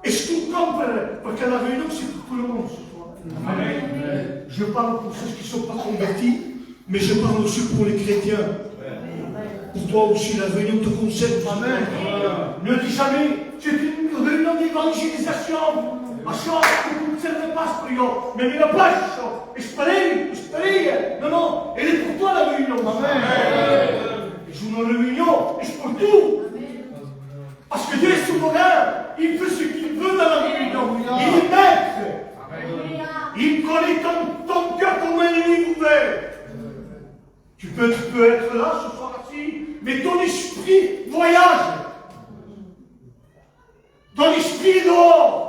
est ce qu'on comprend. Parce que la réunion, c'est pour tout le monde ce soir. Amen. Je parle pour ceux qui ne sont pas convertis, mais je parle aussi pour les chrétiens. Pour toi aussi, la réunion te concerne. Amen. Ne dis jamais, c'est une réunion d'évangélisation. Parce que non serve pas sprio, mais la pace, espérez. Non, elle est pour toi la réunion. Amen. C'est une réunion, c'est pour tout. Parce que Dieu est souverain, il fait ce qu'il veut dans la réunion. Il est maître. Il connaît ton cœur comme un lit ouvert. Tu peux être là ce soir-ci, mais ton esprit voyage. Ton esprit est dehors.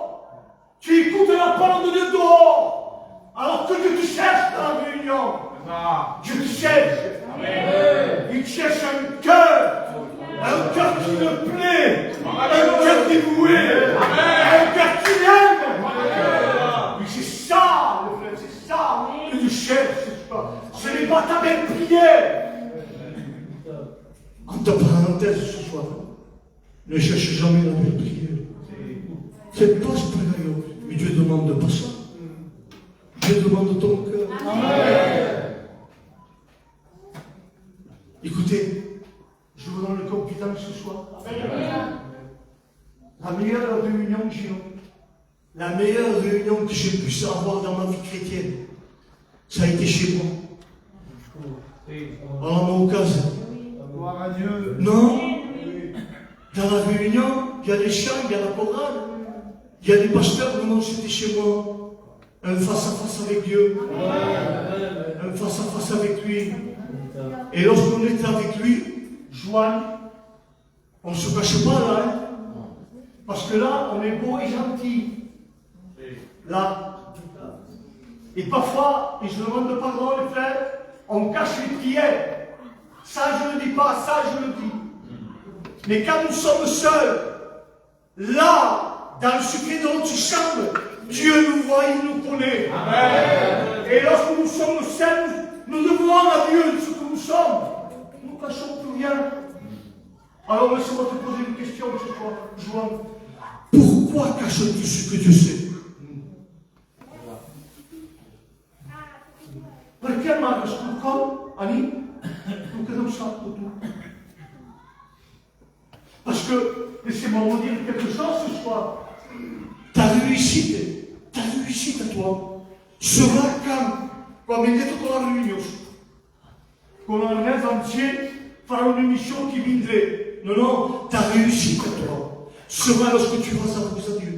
Tu écoutes la parole de Dieu dehors. Alors que Dieu te cherche dans la réunion. Dieu te cherche. Amen. Il cherche un cœur qui le plaît. Un cœur dévoué. Un cœur qui l'aime. Oui, c'est ça, le frère, c'est ça que tu cherches. Ce n'est pas ta belle prière. Entre parenthèses ce soir, ne cherche jamais la belle prière. C'est pas ce prière. Mais Dieu demande pas ça. Dieu demande ton cœur. Amen. Écoutez, je vous donne le confidence ce soir. Amen. La meilleure réunion que j'ai eue, la meilleure réunion que j'ai pu avoir dans ma vie chrétienne, ça a été chez moi. À mon occasion. Gloire à Dieu. Non. Dans la réunion, il y a les chants, il y a la chorale. Il y a des pasteurs, vraiment, c'était chez moi. Un face-à-face avec Dieu. Un face-à-face avec lui. Et lorsqu'on était avec lui, Joanne, on ne se cache pas là. Hein? Parce que là, on est beau et gentil. Là. Et parfois, et je demande pardon les frères, on cache les prières. Ça, je ne le dis pas, ça, je le dis. Mais quand nous sommes seuls, là, dans le secret de notre chambre, Dieu nous voit, il nous connaît. Amen. Et lorsque nous sommes seuls, nous devons à Dieu ce que nous sommes. Nous ne cachons plus rien. Alors laissez-moi te poser une question ce soir, Joanne. Pourquoi caches-tu ce que Dieu sait? Perché mai scoprò Annie? Tu che non sai tutto. Parce que, laissez-moi vous dire quelque chose ce soir. Ta réussite à toi, sera quand il est dans la réunion. Quand un rêve entier fera une émission qui viendrait. Non, ta réussite à toi sera lorsque tu vas avouer à Dieu.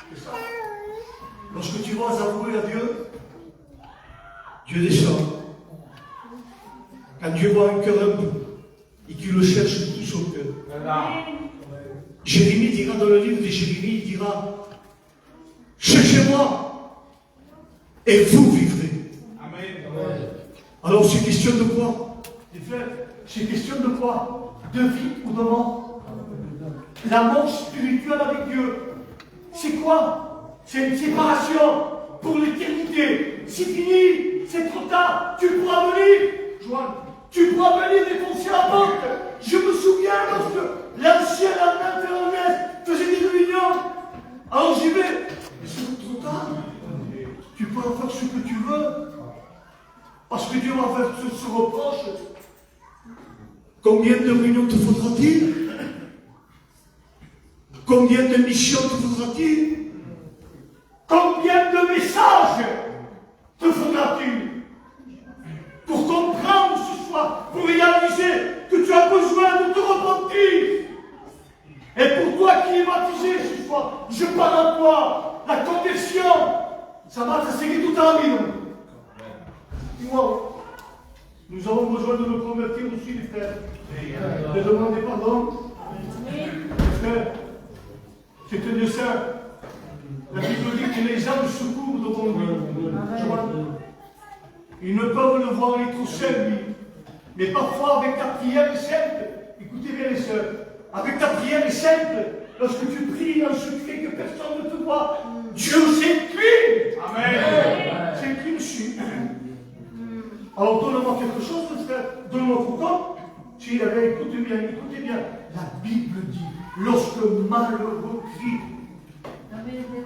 C'est ça. Lorsque tu vas avouer à Dieu, Dieu descend. Quand Dieu voit un cœur humble et qu'il le cherche de tout son cœur. Jérémie dira dans le livre de Jérémie, il dira, cherchez-moi et vous vivrez. Amen. Alors c'est question de quoi? Les frères, c'est question de quoi? De vie ou de mort? La mort spirituelle avec Dieu, c'est quoi? C'est une séparation pour l'éternité. C'est fini, c'est trop tard. Tu pourras venir, Joanne, tu pourras venir défoncer la porte. Je me souviens lorsque l'ancien intérieur faisait des réunions. Alors j'y vais. Mais c'est trop tard. Tu peux en faire ce que tu veux. Parce que Dieu va faire ce reproche. Combien de réunions te faudra-t-il? Combien de missions te faudra-t-il? Combien de messages te faudra-t-il pour comprendre ce soir, pour réaliser que tu as besoin de te repentir? Et pour toi qui es baptisé ce soir, je parle à toi, la conversion, ça va t'asséguer toute la vie. Dis-moi, nous avons besoin de nous convertir aussi, les frères. De demander pardon. Frère, c'est un dessein. La Bible dit que les âmes secourent devant lui. Ils ne peuvent le voir les tout seuls, lui. Mais parfois, avec ta prière simple, écoutez bien les sœurs, avec ta prière simple, lorsque tu pries en secret que personne ne te voit, Dieu s'incline. Amen. S'incline dessus. Alors donne-moi quelque chose, frère. Donne-moi pourquoi. Si écoutez bien, la Bible dit, lorsque malheureux crie. Alléluia.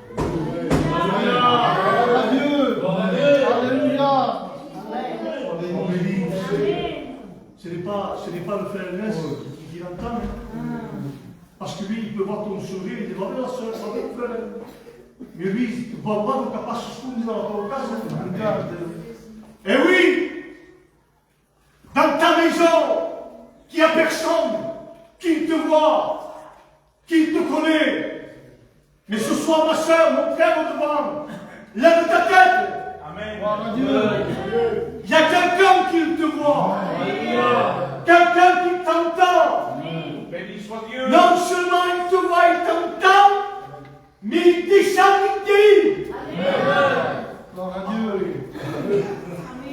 Ce n'est pas le frère Ernest qui l'entend. Parce que lui, il peut voir ton sourire, il dit, va la soeur, va bien frère. Mais lui, il va voir le capable de se foutre dans la case. Et oui, dans ta maison, qu'il n'y a personne qui te voit, qui te connaît. Mais ce soir, ma soeur, mon frère au devant, lève ta tête. Amen. Il y a quelqu'un qui te voit. Quelqu'un qui t'entend. Béni soit Dieu. Non seulement il te voit, il t'entend, mais il descend, il dit. Gloire à Dieu.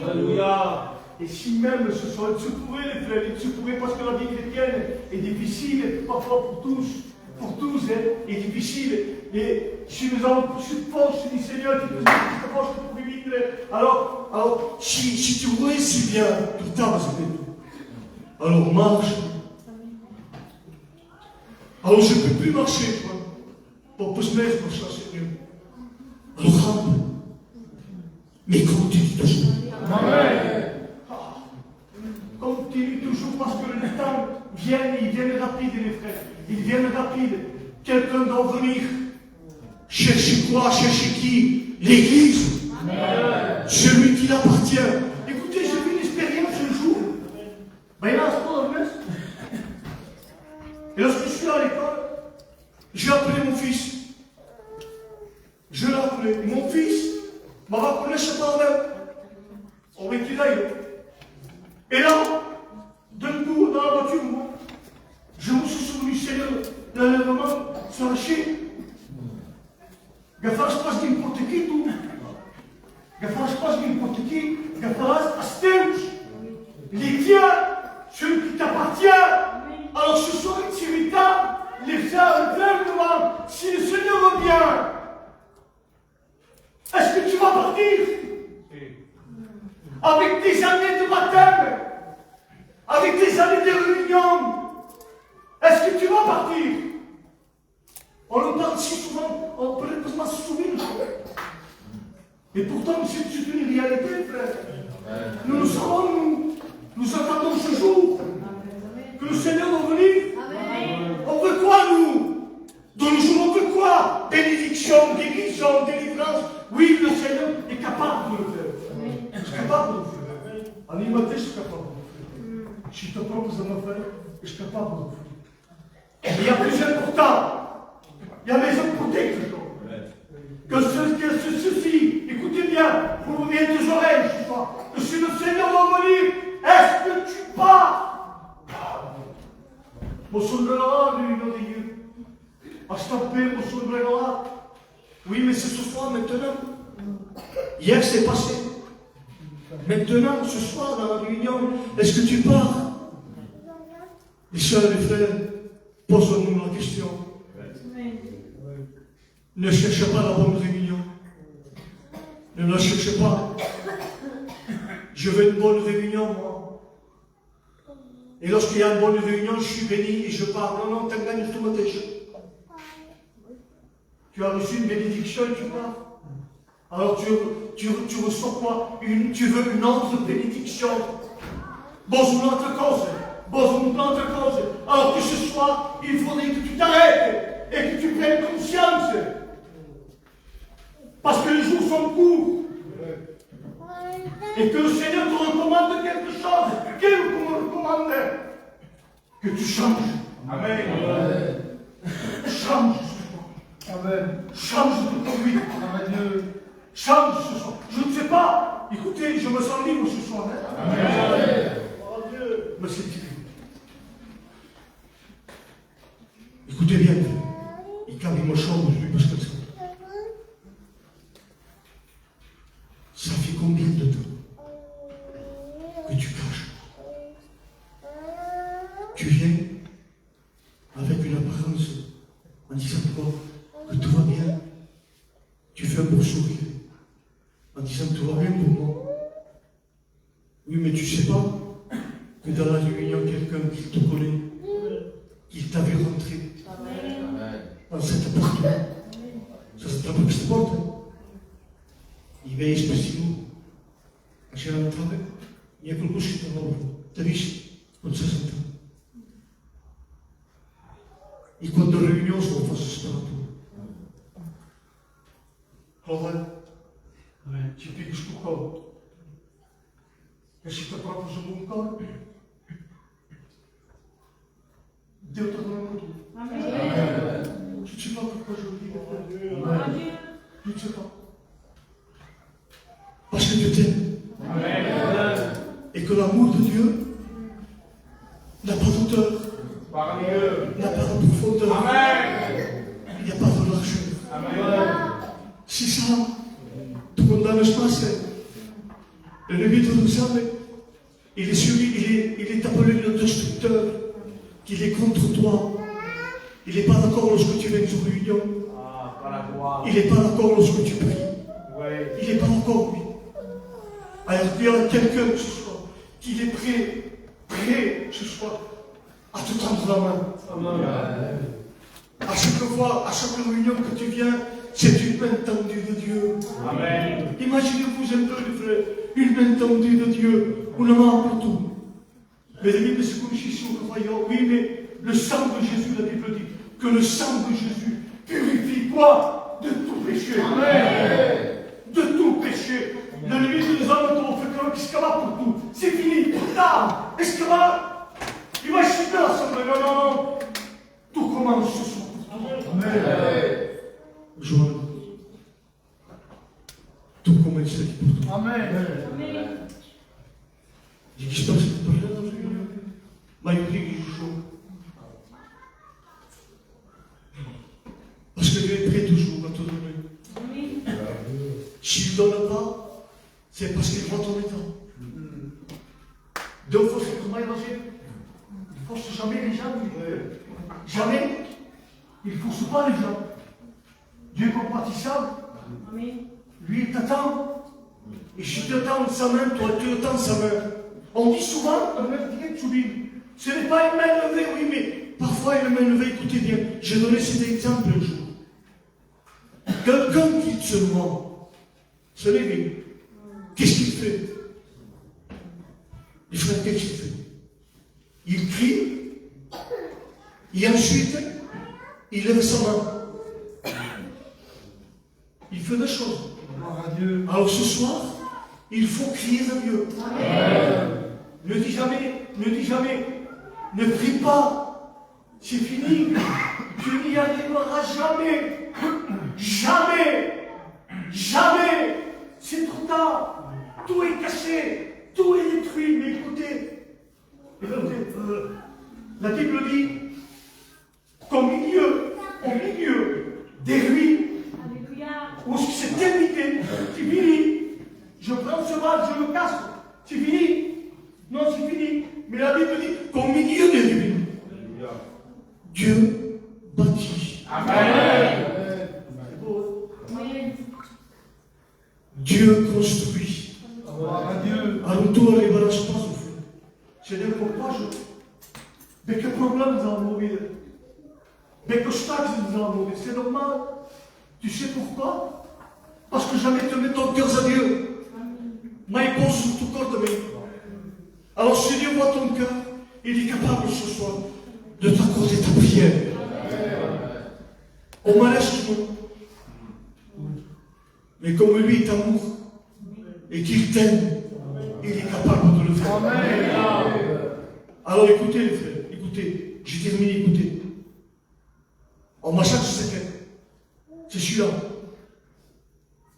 Alléluia. Et si même ce soir, il se pourrait, les frères, il se pourrait, parce que la vie chrétienne est difficile, parfois pour tous, est difficile. Et si nous avons cette force du Seigneur qui nous dit cette force pour vivre, alors si tu vois si bien, tout le temps, alors marche. Alors je ne peux plus marcher, quoi. Pour se mettre pour ça, Seigneur. Alors rampe. Mais continue toujours. Amen. Continue toujours parce que le temps vient, il vient rapide, les frères. Il vient rapide. Quelqu'un doit venir. Chercher quoi? Chercher qui? L'Église. Amen. Celui qui l'appartient. Écoutez, j'ai vu une expérience un jour. Ben, il y a un sport dans le messe. Et lorsque je suis à l'école, j'ai appelé mon fils. Je l'ai appelé. Mon fils m'a rappelé chez par même. On va qu'il aille. Et là, d'un coup, dans la voiture, moi, je me suis souvenu, Seigneur, l'enlèvement sur la Chine. Gafaras pas n'importe qui, tout. Gafaras pas n'importe qui. Gafaras Asteus. Les tiens, celui qui t'appartient. Alors ce soir, c'est vital, les frères devant, si le Seigneur revient, est-ce que tu vas partir? Avec tes années de baptême, avec tes années de réunion, est-ce que tu vas partir? On le parle si souvent, on peut pas se souvenir. Et pourtant, c'est une réalité, frère. Nous le savons, nous attendons ce jour. Que le Seigneur va venir. On veut quoi, nous? Dans le jour, on veut quoi? Bénédiction, guérison, délivrance. Oui, le Seigneur est capable de le faire. Je suis capable de le faire. En imité, je suis capable de le faire. Je suis capable de le faire. Je suis capable de le faire. Il y a plus important. Il y a les autres côtés que ceci. Écoutez bien, pour ouvrir tes oreilles, je crois. Que si le Seigneur va venir, est-ce que tu pars? Mossondrera, l'union de Dieu. À stamper, Mossondrera. Oui, mais c'est ce soir, maintenant. Hier, c'est passé. Maintenant, ce soir, dans la réunion, est-ce que tu pars? Les sœurs et les frères, posons-nous la question. Ne cherche pas la bonne réunion. Ne la cherchez pas. Je veux une bonne réunion, moi. Et lorsqu'il y a une bonne réunion, je suis béni et je parle. Non, non, t'engages tout le déjà. Tu as reçu une bénédiction et tu pars. Alors tu reçois quoi? Tu veux une autre bénédiction. Dans une autre cause. Dans une autre cause. Alors que ce soir, il faudrait que tu t'arrêtes et que tu prennes conscience. Parce que les jours sont courts. Et que le Seigneur te recommande quelque chose. Qu'est-ce qu'il te recommande? Que tu changes. Amen. Change. Amen. Change de conduite. Amen. Change ce soir. Je ne sais pas. Écoutez, je me sens libre ce soir. Hein? Amen. Oh Dieu. Mais c'est divin. Écoutez bien. Et quand il me change, je lui passe comme ça. Ça fait combien de temps que tu caches? Tu viens avec une apparence en disant quoi? Que tout va bien. Tu fais un beau sourire en disant tout va bien pour moi. Oui, mais tu sais pas que dans la réunion, quelqu'un qui te connaît, il t'a vu rentrer dans cette porte. Ça se tape cette porte. Il veille spécialement. J'ai entré, il y a quelque chose qui t'a rendu. T'as vu, comme ça s'entend. Et quand dans la réunion, on se refasse ce partout. Alors, tu piques ton corps. Et si tu te prends sur mon corps, Dieu te donne un coup. Tu ne sais pas pourquoi je le dis. Tu ne sais pas. Parce que Dieu t'aime. Et que l'amour de Dieu n'a pas d'auteur, n'a pas de profondeur, il n'y a pas de largeur. C'est ça, tout le monde dans l'espace. L'ennemi de nous savez, il est appelé le destructeur, qu'il est contre toi. Il n'est pas d'accord lorsque tu viens sur réunion. Il n'est pas d'accord lorsque tu pries. Il n'est pas d'accord, lui. Alors il y a quelqu'un ce soir qui est prêt ce soir à te tendre la main. À chaque fois, à chaque réunion que tu viens, c'est une main tendue de Dieu. Amen. Imaginez-vous un peu, les frères, une main tendue de Dieu, une main pour tout. Mais la Bible, c'est comme si nous croyons, oui, mais le sang de Jésus, la Bible dit que le sang de Jésus purifie quoi? De tout péché. Amen. De tout péché. L'ennemi de nous hommes, on fait comme esclave pour tout. C'est fini, trop tard. Esclave, il va chuter l'assemblée. Non, non, non. Tout commence ce soir. Amen. Joël. Tout commence ici pour toi. Amen. Dis qu'il se passe pour rien dans ce lieu. Malgré qu'il joue chaud. Parce que Dieu est prêt toujours à te donner. S'il ne donne pas, c'est parce qu'il voit ton état. Deux fois, c'est comment il va faire? Il ne force jamais les gens. Jamais. Il ne force pas les gens. Dieu est compatissable. Lui, il t'attend. Et si tu attends sa main, toi, tu attends sa main. On dit souvent, ce n'est pas une main levée, oui, mais parfois une main levée, écoutez bien. J'ai donné cet exemple un jour. Quelqu'un qui se ment, se lève. Qu'est-ce qu'il fait? Les frères, qu'est-ce qu'il fait? Il crie, et ensuite, il lève sa main. Il fait des choses. Alors ce soir, il faut crier à Dieu. Ne dis jamais, ne prie pas. C'est fini. Tu n'y arriveras jamais. Jamais. C'est trop tard. Tout est cassé. Tout est détruit. Mais écoutez, la Bible dit qu'au milieu des ruines, où c'est terminé, c'est fini. Je prends ce bras, je le casse, c'est fini. Non, c'est fini. Mais la Bible dit qu'au milieu des ruines, Dieu bâtit. Amen. Dieu Seigneur, pourquoi mais quel problème nous allons mourir? Mais que obstacle nous allons mourir? C'est normal. Tu sais pourquoi? Parce que jamais te mets ton cœur à Dieu. Mais il pose sur tout corps de mes. Alors si Dieu voit ton cœur, il est capable ce soir de t'accorder ta prière. On me laisse tout. Mais comme lui est amour et qu'il t'aime, il est capable de le faire. Alors écoutez les frères, écoutez, j'ai terminé, écoutez. En massacre de secret, c'est celui-là.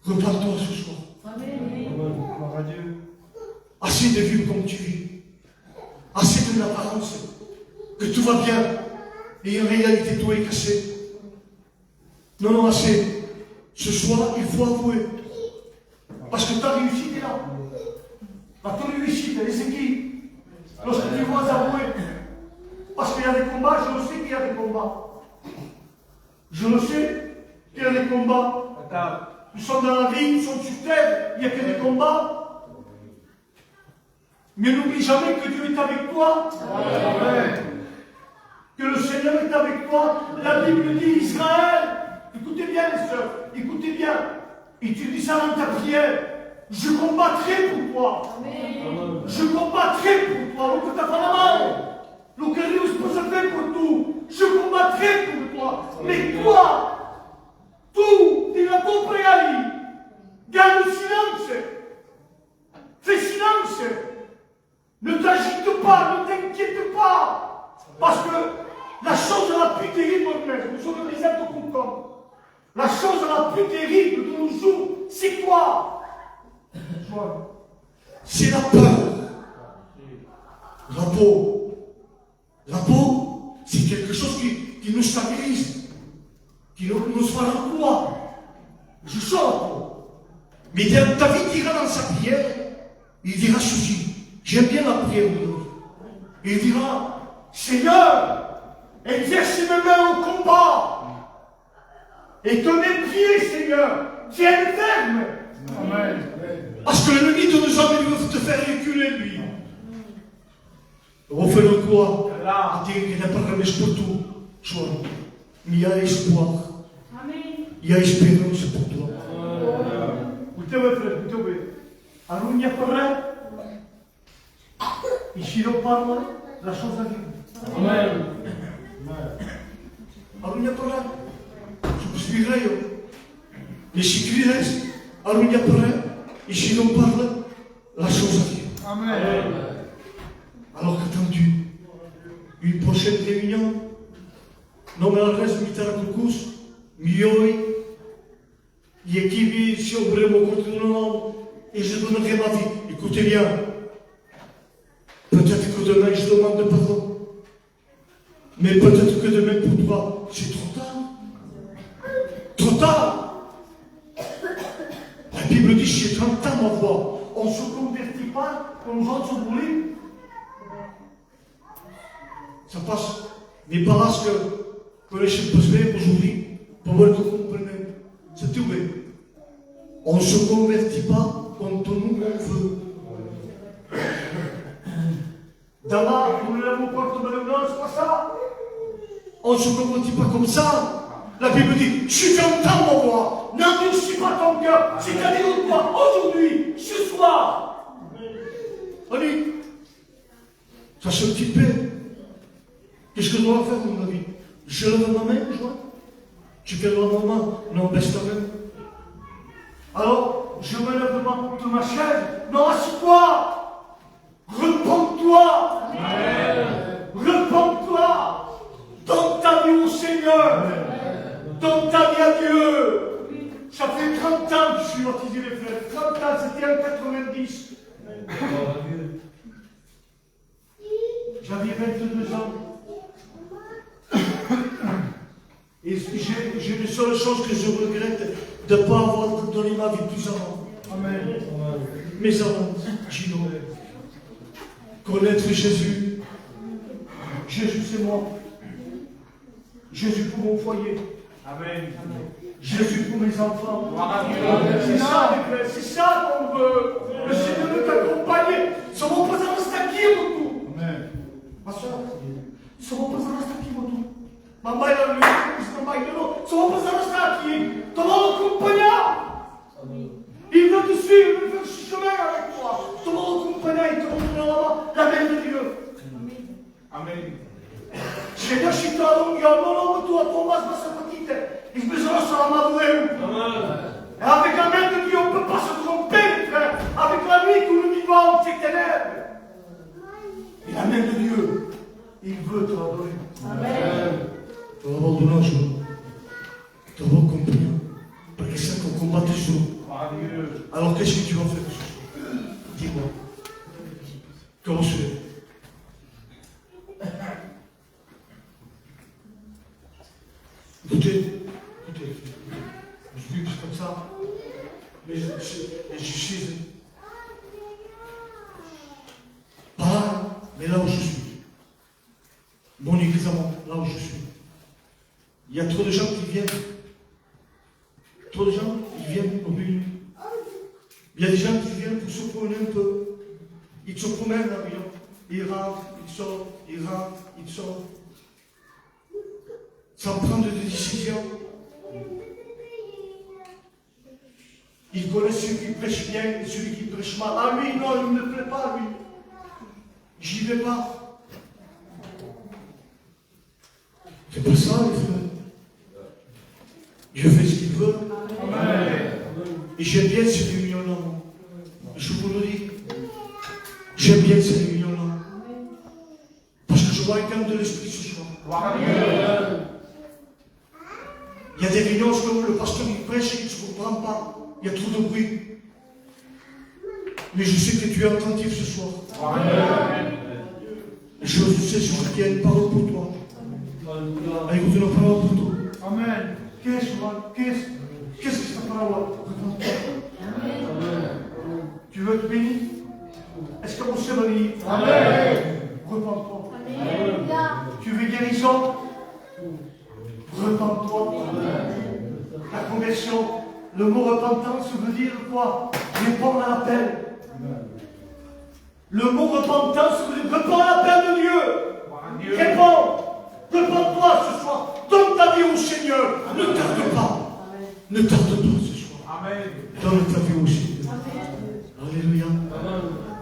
Repars-toi ce soir. Assez de vivre comme tu vis. Assez de l'apparence que tout va bien et en réalité tout est cassé. Non, non, assez. Ce soir, il faut avouer. Parce que ta réussite est là. Ta réussite, elle est c'est qui? Lorsque tu vas avouer. Parce qu'il y a des combats, je le sais qu'il y a des combats. Je le sais qu'il y a des combats. Nous sommes dans la vie, nous sommes sur terre, il n'y a que des combats. Mais n'oublie jamais que Dieu est avec toi. Amen. Que le Seigneur est avec toi. La Bible dit Israël. Écoutez bien les sœurs, écoutez bien. Et tu dis ça dans ta prière. Je combattrai pour toi. Amen. Je combattrai pour toi. Lo que t'as fait la main. Lo que Dieu se pose fait pour tout. Je combattrai pour toi. Mais toi, tu, tu l'as compris à lui. Garde le silence. Fais silence. Ne t'agite pas, ne t'inquiète pas. Parce que la chose la plus terrible, nous sommes des êtres comme. La chose la plus terrible de nos jours, c'est quoi? C'est la peur. La peau. La peau, c'est quelque chose qui nous stabilise, qui nous soit en quoi. Je sors. Mais David dira dans sa prière, il dira ceci. J'aime bien la prière de Dieu. Il dira, Seigneur, exerce mes mains au combat. Et que mes pieds, Seigneur, tiennent ferme. Amen. Parce que l'ennemi de nos hommes, il veut te faire reculer, lui. On fait le quoi? À dire qu'il n'y a pas de remède pour tout. Mais il y a espoir. Il y a espérance pour toi. Écoutez, frère, écoutez. Alors, il n'y a pas rien. Ici, on parle, la chose à vivre. Amen. Alors, il n'y a pas rien. Je suis vrai. Les sécurités, alors il n'y a pas rien. Ici, on parle, la chose à vivre. Amen. Alors qu'attendu, une prochaine réunion, non mais la reste militaire à Koukus, Mioi, Yekibi, si on vraiment contre nous, et je donnerai ma vie. Écoutez bien. Peut-être que demain je demande pardon. Mais peut-être que demain pour toi, c'est trop tard. Trop tard. La Bible dit, j'ai 30 ans ma voix. On ne se convertit pas quand nous autres sommes brûlés. Ça passe. Mais parce que les chefs posés aujourd'hui, pour voir que vous comprenez, c'est tout bien. On ne se convertit pas quand nous on veut. D'abord, nous l'avons porté de l'honneur, c'est pas ça. On ne se convertit pas comme ça. La Bible dit, si tu entends ma voix, n'endurcis pas ton cœur. C'est-à-dire toi, aujourd'hui, ce soir. Allez, ça c'est un petit peu. Qu'est-ce que je dois faire dans ma vie? Je lève ma main, je vois. Tu fais le moment, non, baisse ta main. Alors, je me lève de ma chaise. Non, assis-toi. Repends-toi. Repends-toi. Donne ta vie au Seigneur. Donne ta vie à Dieu. Ça fait 30 ans que je suis baptisé, les frères. 30 ans, c'était en 90. J'avais 22 ans. Et j'ai une seule chose que je regrette, de ne pas avoir donné ma vie plus avant. Amen. Mais avant, Gino, connaître Jésus. Jésus, c'est moi. Jésus pour mon foyer. Amen. Jésus pour mes enfants. C'est ça, les frères, c'est ça qu'on veut. Le Seigneur veut t'accompagner. Son présence t'acquiert tout. Ma soeur, sono passato aqui, moto. Mamãe não me disse, mamãe não. Sono passato aqui. Toma acompanhar. Il veut te suivre, il veut faire ce chemin avec toi. Toma acompanhar, toma là-bas, la main de Dieu. Amen. J'ai déjà chuté à longueur, non, toi, Thomas, ma soeur petite. Il besoin sur la main et avec la main de Dieu, on ne peut pas se tromper, mes frères. Avec la nuit, tout le vivant, c'est ténèbres. Et la main de Dieu, il veut te adorer. Amen. Tu vas avoir de l'argent. Tu vas avoir compris. Parce que c'est qu'on combat toujours. Alors qu'est-ce que tu vas faire? Dis-moi. Comment tu fais? Écoutez. Je vis comme ça. Mais je suis pas là, mais là où je suis. Mon église à moi, là où je suis. Il y a trop de gens qui viennent. Trop de gens qui viennent au réunion. Il y a des gens qui viennent pour se promener un peu. Ils se promènent là, ils rentrent, ils sortent, ils rentrent, ils sortent. Sans prendre de décision. Il connaît celui qui prêche bien et celui qui prêche mal. Ah lui, non, il ne me plaît pas, lui. J'y vais pas. C'est pas ça, les frères. Dieu fait ce qu'il veut. Amen. Et j'aime bien ces réunions-là. Je vous le dis. J'aime bien ces réunions-là. Parce que je vois un camp de l'esprit ce soir. Il y a des réunions où le pasteur il prêche et il ne se comprend pas. Il y a trop de bruit. Mais je sais que tu es attentif ce soir. Amen. Je sais qu'il y a une parole pour toi. Allez, écoutez la parole pour toi. Amen. Qu'est-ce que c'est ta parole? Amen. Tu veux être béni? Est-ce que vous savez béni? Amen. Repends-toi. Amen. Tu veux guérison? Repends-toi. La conversion, le mot repentance veut dire quoi? Répondre à l'appel. Le mot repentance veut dire répondre à l'appel de Dieu. Réponds. Repends-toi ce soir. Donne ta vie au Seigneur. Ne tarde pas. Ne tarde pas ce soir. Amen. Donne ta vie au Seigneur. Alléluia.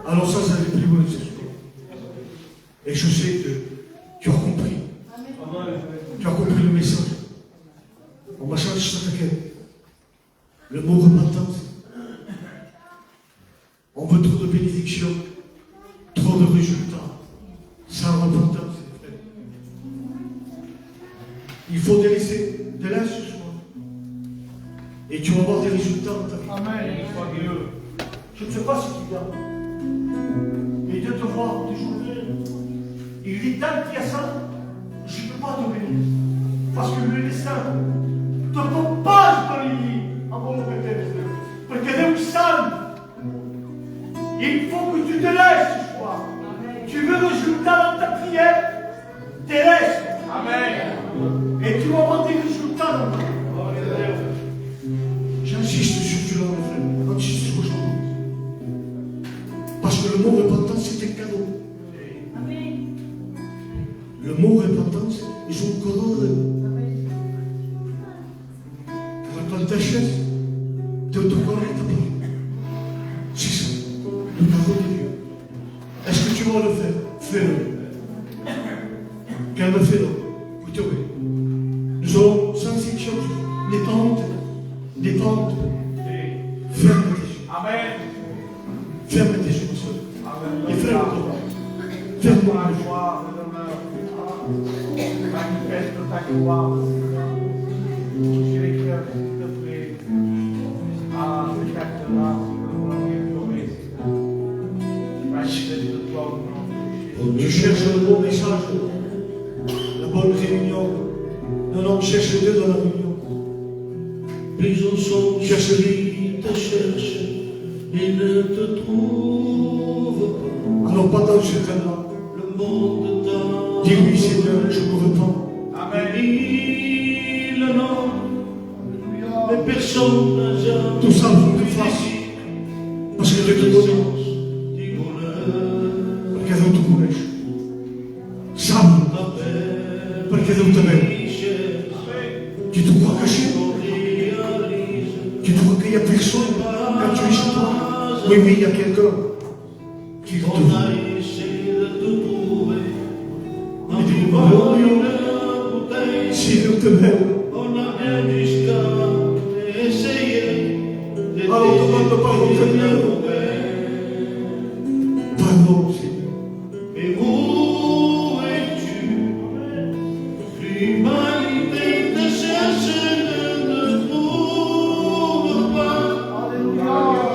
Alors ça allait plus loin ce soir. Et je sais que tu as compris. Tu as compris le message. On va changer s'attaquer. Le mot repentance. On veut trop de bénédictions, trop de résultats. Sans repentance, frère. Il faut délaisser ce soir. Et tu vas avoir des résultats dans ta vie. Amen. Je ne sais pas ce qu'il y a. Mais Dieu te voit toujours. Il dit tant qu'il y a ça, je ne peux pas te bénir. Parce que lui, il est saint. Tu ne peux pas te bénir. Parce que Dieu est saint. Il faut que tu te laisses ce soir. Tu veux le résultat dans ta prière? Te laisse. Amen. Et tu vas avoir des résultats dans ta prière. J'insiste sur cela, mes frères. J'insiste sur aujourd'hui. Parce que le mot repentance, c'est un cadeau. Amen. Le mot repentance, ils ont corps. Repentance, de ton corps et ta parole. C'est ça. Le parole de Dieu. Est-ce que tu vas le faire? Fais-le. Qu'elle le fait, écoutez, nous aurons 106 choses. Les pentes. Ferme tes yeux. Amen. Ferme tes yeux, mon soeur. Et ferme ton corps. Ferme ton corps. Manifeste ta gloire. Je les cœurs, s'il te plaît. Ah, ce acte-là, nous voulons restaurer. Manifeste toi au nom de Jésus. Tu cherches le bon message, la bonne réunion. Non, cherche Dieu dans la réunion. Prison son Cherche-lui. te cherche, il ne te trouve pas. Alors pas dans ce temps-là. Le monde t'a Dis-lui, Seigneur, je me repens. Amen. il le nomme, mais personne n'a jamais Tout ça faut que tu fasses. Parce que Dieu te donne. du bonheur. Porque Deus te conhece. tout te même. Tu te crois caché? Tu te crois qu'il n'y a personne quand tu es chez toi? Oui, il y a quelqu'un qui te voit. Il dit, si nous te m'aime, alors demande pardon, Seigneur. Pardon, Seigneur. Mais où es-tu? L'humanité te cherche, ne te trouve pas.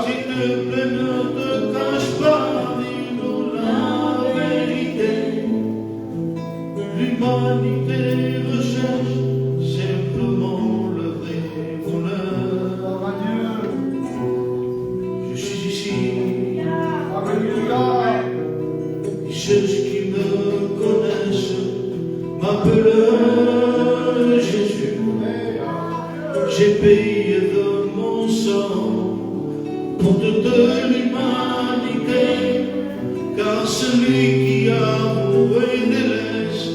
S'il te plaît, ne te cache pas, dis-nous la vérité. L'humanité recherche simplement le vrai bonheur. Je suis ici. Et ceux qui me connaissent m'appellent Jésus. J'ai payé de mon sang pour de l'humanité, car celui qui a prouvé ne laisse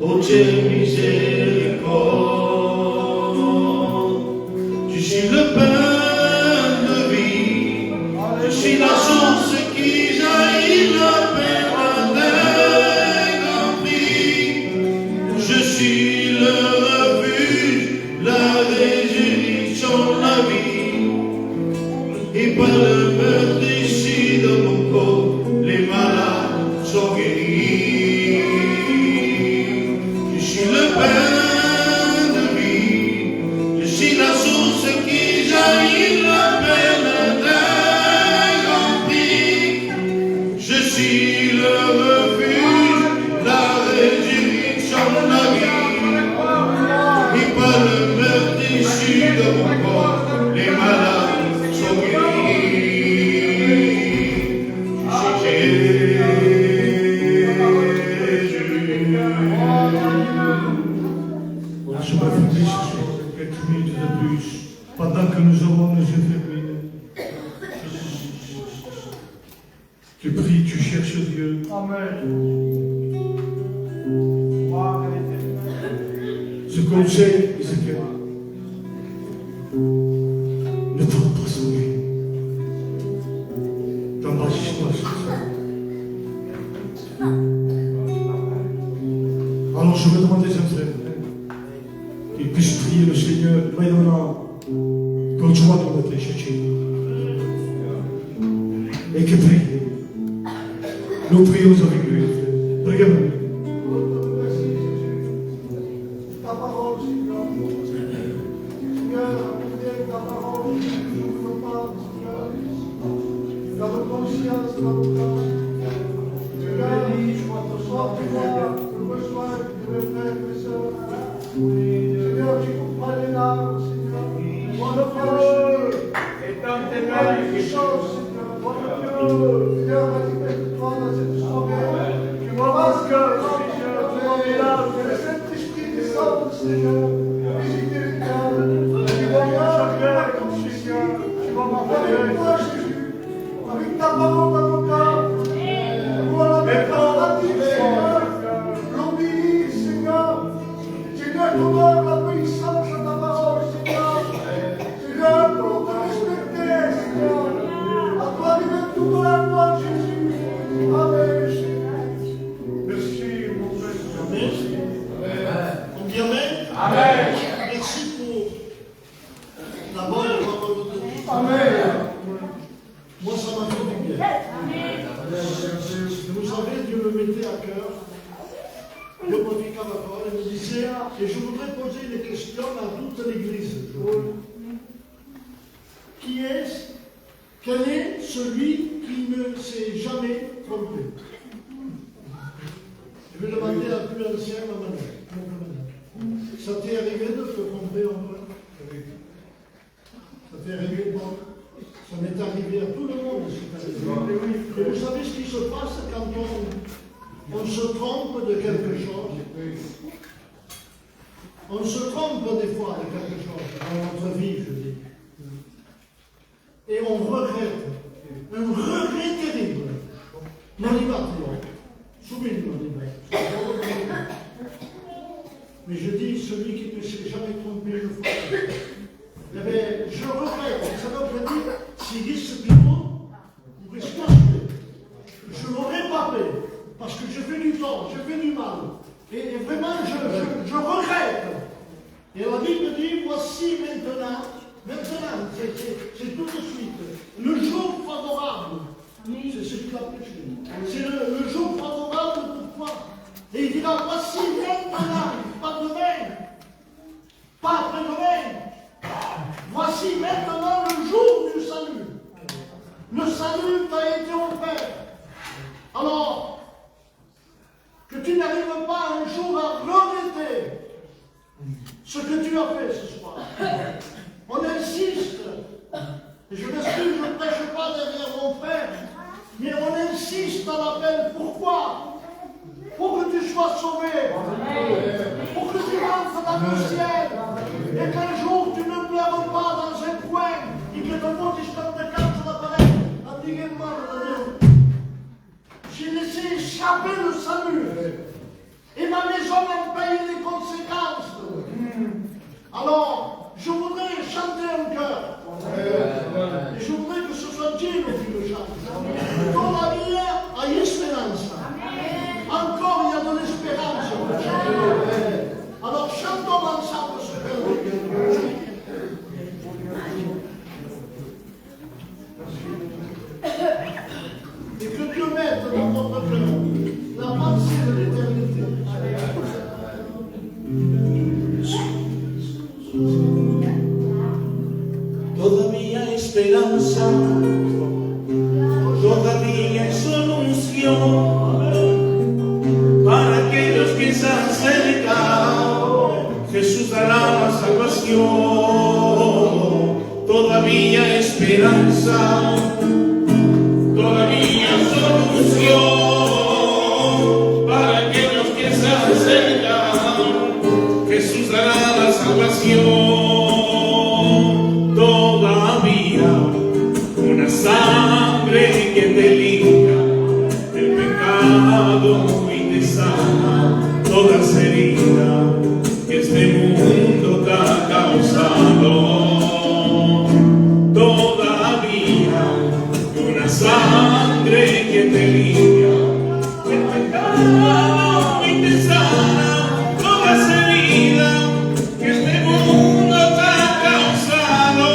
au Dieu miséricorde. Je suis le pain de vie, je suis la source qui jaillit la paix remplie. Je suis le refuge, la résurrection, la vie. Et par le meurtre ici de mon corps, les malades sont guéris. Je suis le pain de vie, je suis la source qui jaillit la peine remplie. Je suis le refuge, la résurrection, la vie. Et par le meurtre issu de mon corps, les malades sont guéris. Je m'affaiblis ce soir quelques minutes de plus, pendant que nous aurons nos yeux fermés. Tu pries, tu cherches Dieu. Amen. Ce conseil, Ézéchiel, ne prends pas son vie. T'embarrasse-toi sur ça. Alors je me demande des frères qu'ils puissent prier le Seigneur, maintenant, quand tu vois dans notre chercher. Et que prie. Nous prions avec lui. Prions. Ta parole, Seigneur. Seigneur, ta parole, nous parle, Seigneur. Dans notre conscience, dans notre cœur. Seigneur, sois toi, le besoin de mes frères et sœurs. Seigneur, tu comprends les larmes, Seigneur. Moi, le parole. Et dans tes mains, Les choses, Seigneur. Moi, le Dieu. Seigneur, manifeste-toi dans cette soirée. tu vois parce que, Seigneur, tu vois mes larmes. Que le Saint-Esprit descende, Seigneur. Visitez les cœurs. Tu vois mon chagrin, Seigneur. Tu vois ma Avec faiblesse. toi, Jésus, avec ta parole dans mon cœur, voilà mes pratiques, Seigneur, l'obéis, Seigneur. Seigneur, donne la puissance à ta parole, Seigneur. Seigneur, pour te respecter, Seigneur. À toi, lui, toute la gloire, Jésus. Amen. Merci, mon frère. On dit Amen. Amen. Merci pour la bonne parole de Dieu. Amen. Moi, ça m'a fait du bien. Vous savez, Dieu me mettait à cœur de modifier ma parole et me disait, et je voudrais poser des questions à toute l'Église. Qui est-ce? Quel est celui qui ne s'est jamais trompé? Je vais demander à la plus ancienne, ma madame. Ça t'est arrivé de te tromper en vrai? Ça t'est arrivé, moi? Ça m'est arrivé à tout le monde. Et vous savez ce qui se passe quand on se trompe de quelque chose? On se trompe des fois de quelque chose dans notre vie, je dis. Et on regrette. Un regret terrible. Non, il va, soumis, mais je dis celui qui ne s'est jamais trompé une fois. Eh bien, je regrette, ça veut dire, s'il dit ce bureau, vous restez je ne l'aurais pas fait, parce que je fais du tort, je fais du mal. Et vraiment, je regrette. Et la Bible dit, voici maintenant, c'est tout de suite, le jour favorable. C'est ce qu'il a prêché. C'est le jour favorable pour toi. Et il dira, voici maintenant, pas demain, pas après-demain. Voici maintenant le jour du salut. Le salut t'a été offert. Alors, que tu n'arrives pas un jour à regretter ce que tu as fait ce soir. On insiste. Et je m'excuse, je ne prêche pas derrière mon frère, mais on insiste à l'appel. Pourquoi? Pour que tu sois sauvé. Pour que tu rentres dans le ciel. Et qu'un jour tu ne pleures pas dans un coin et que ton mot distant de carte l'apparaît. J'ai laissé échapper le salut. Et ma maison en paye les conséquences. Alors, je voudrais chanter un cœur. Et je voudrais que ce soit Dieu qui le chante. Dans la vie, il y a espérance. Encore, il y a de l'espérance. Alors, chantons ensemble ce cœur. Et que Dieu mette dans votre cœur la pensée de l'éternité. Todavía hay esperanza, todavía hay solución para aquellos que se acercan. Jesús dará la salvación. Todavía hay esperanza, todavía hay solución para aquellos que se acercan. Jesús dará la salvación. Todavía una sangre que te limpia el pecado y te sana todas heridas que este mundo te ha causado. Todavía una sangre que te limpia el pecado y te sana todas heridas que este mundo te ha causado.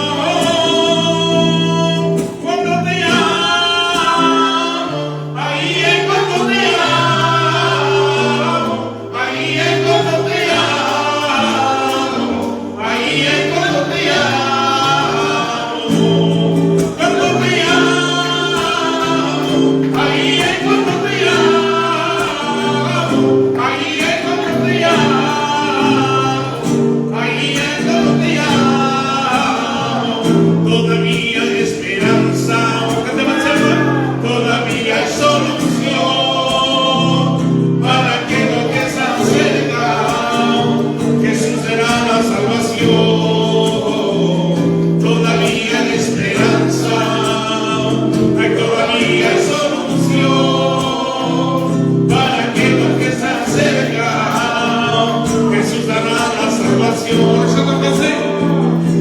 Cuando te amo, ahí es cuando te amo, ahí es cuando te amo, ahí es cuando te amo. Cuando te amo, ahí es cuando te amo, ahí es cuando te amo, ahí es cuando te amo. Todavía hay esperanza, todavía hay solución para aquellos que se acercan. Jesús será la salvación. Todavía hay esperanza, todavía hay solución para aquellos que se acercan. Jesús dará la salvación.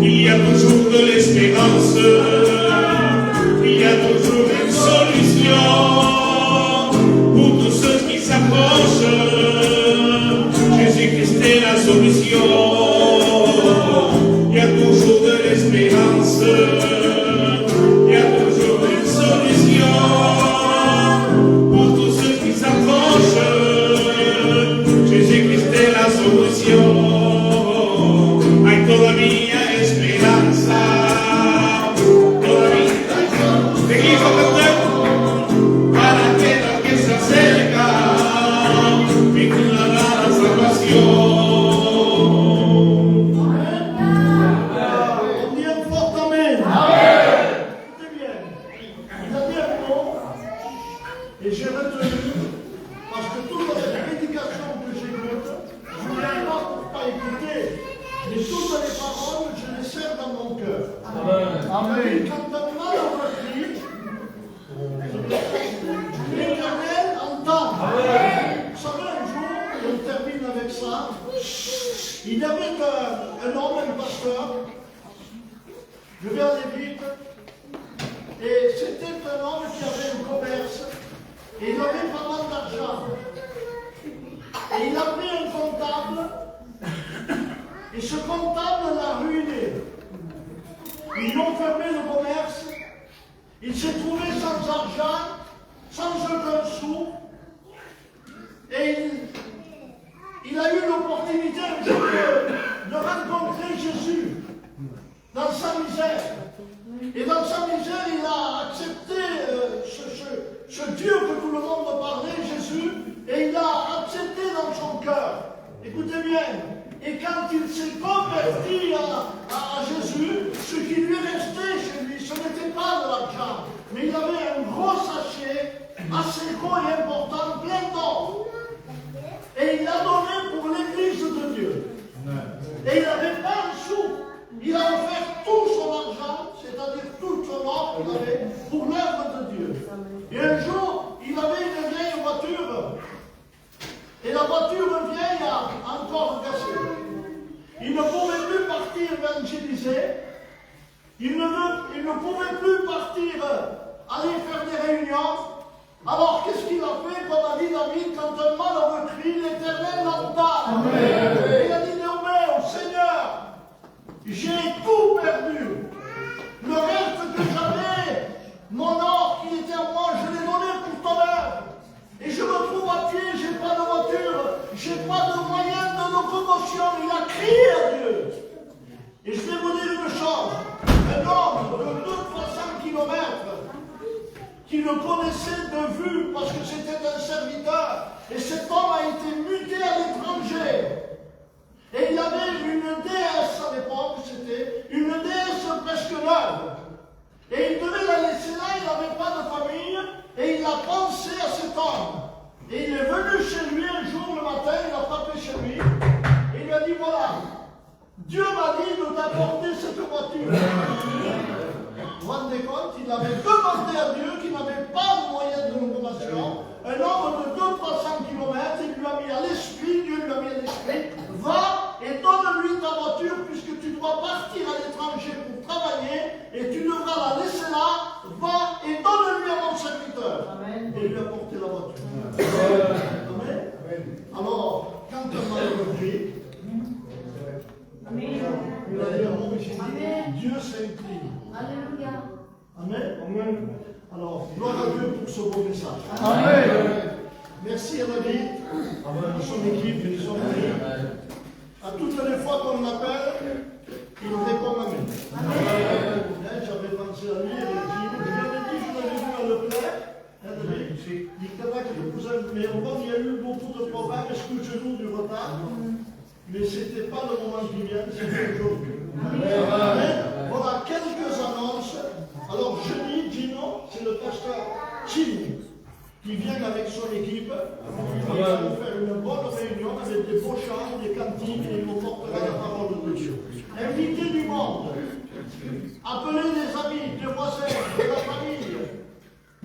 Il y a toujours de l'espérance, il y a toujours une solution pour tous ceux qui s'approchent. Jésus-Christ est la solution. Il y a toujours de l'espérance, il y a toujours une solution pour tous ceux qui s'approchent. Jésus-Christ est la solution. Hay todavía esperanza, todavía seguimos cantando para aquellos que se acercan y clamar la salvación. On dit un fort amen. Écoutez bien. Il a dit un mot, et j'ai retenu, parce que toute la prédication que j'écoute, je ne l'ai pas pour pas écouter, mais toutes les paroles, je les sers dans mon cœur. Amen. Quand un mal aura pris, l'Éternel entend. Vous savez, un jour, on termine avec ça. ça, il y avait un homme, un pasteur, je vais aller vite, et c'était un homme qui avait un commerce, et il avait pas mal d'argent. Et il a pris un comptable, et ce comptable l'a ruiné. Ils l'ont fermé le commerce, il s'est trouvé sans argent, sans aucun sou, et il a eu l'opportunité un jour de rencontrer Jésus dans sa misère. Et dans sa misère, il a accepté ce Dieu que tout le monde parlait, Jésus, et il l'a accepté dans son cœur. Écoutez bien, et quand il s'est converti à Jésus, ce qui lui restait chez lui, ce n'était pas de l'argent, mais il avait un gros sachet, assez gros et important, plein d'or. Et il l'a donné pour l'église de Dieu. Et il n'avait pas un sou. Il a offert tout son argent, c'est-à-dire tout son or qu'il avait, pour l'œuvre de Dieu. Et un jour, il avait une vieille voiture. Et la voiture vieille a encore cassé. Il ne pouvait plus partir évangéliser. Il ne pouvait plus partir aller faire des réunions. Alors qu'est-ce qu'il a fait, comme a dit David, quand un malheureux crie, l'Éternel l'entend. Il a dit, au Seigneur, j'ai tout perdu. Le reste que j'avais, mon or qui était à moi, je l'ai donné pour ton œuvre. Et je me trouve à pied, j'ai pas de voiture, j'ai pas de moyen de locomotion. Il a crié à Dieu. Et je vais vous dire une chose, un homme de 200-300 km qui le connaissait de vue parce que c'était un serviteur, et cet homme a été muté à l'étranger. Et il avait une déesse à l'époque, c'était une déesse presque neuve. Et il devait la laisser là, il n'avait pas de famille, et il a pensé à cet homme. Et il est venu chez lui un jour le matin, il a frappé chez lui, et il lui a dit, voilà, Dieu m'a dit de t'apporter cette voiture. Vous vous rendez compte, il avait demandé à Dieu qu'il n'avait pas de moyen de locomotion. Un homme de 200-300 km, il lui a mis à l'esprit, Dieu lui a mis à l'esprit, va et donne-lui ta voiture puisque tu dois partir à l'étranger pour travailler et tu devras la laisser là, va et donne-lui à mon serviteur. Amen. Et il lui a porté la voiture. Amen. Alors, quand un malheureux crie, il a dit à mon Dieu s'incline. Alléluia. Amen. Amen. Alors, gloire à Dieu pour ce beau message. Amen. Merci à David, à son équipe et son amis. À toutes les fois qu'on l'appelle, il répond Amen. J'avais pensé à lui et je lui avais dit, je l'avais vu à le plaire. Mais au moins, il y a eu beaucoup de problèmes, excusez-nous du retard. Mais ce n'était pas le moment qui vient, c'était aujourd'hui. Voilà quelques annonces. Alors, jeudi, Gino, c'est le pasteur Chini qui vient avec son équipe. Il va nous faire une bonne réunion avec des beaux chants, des cantines et il nous portera la parole de Dieu. Invitez du monde. Appelez des amis, des voisins, de la famille.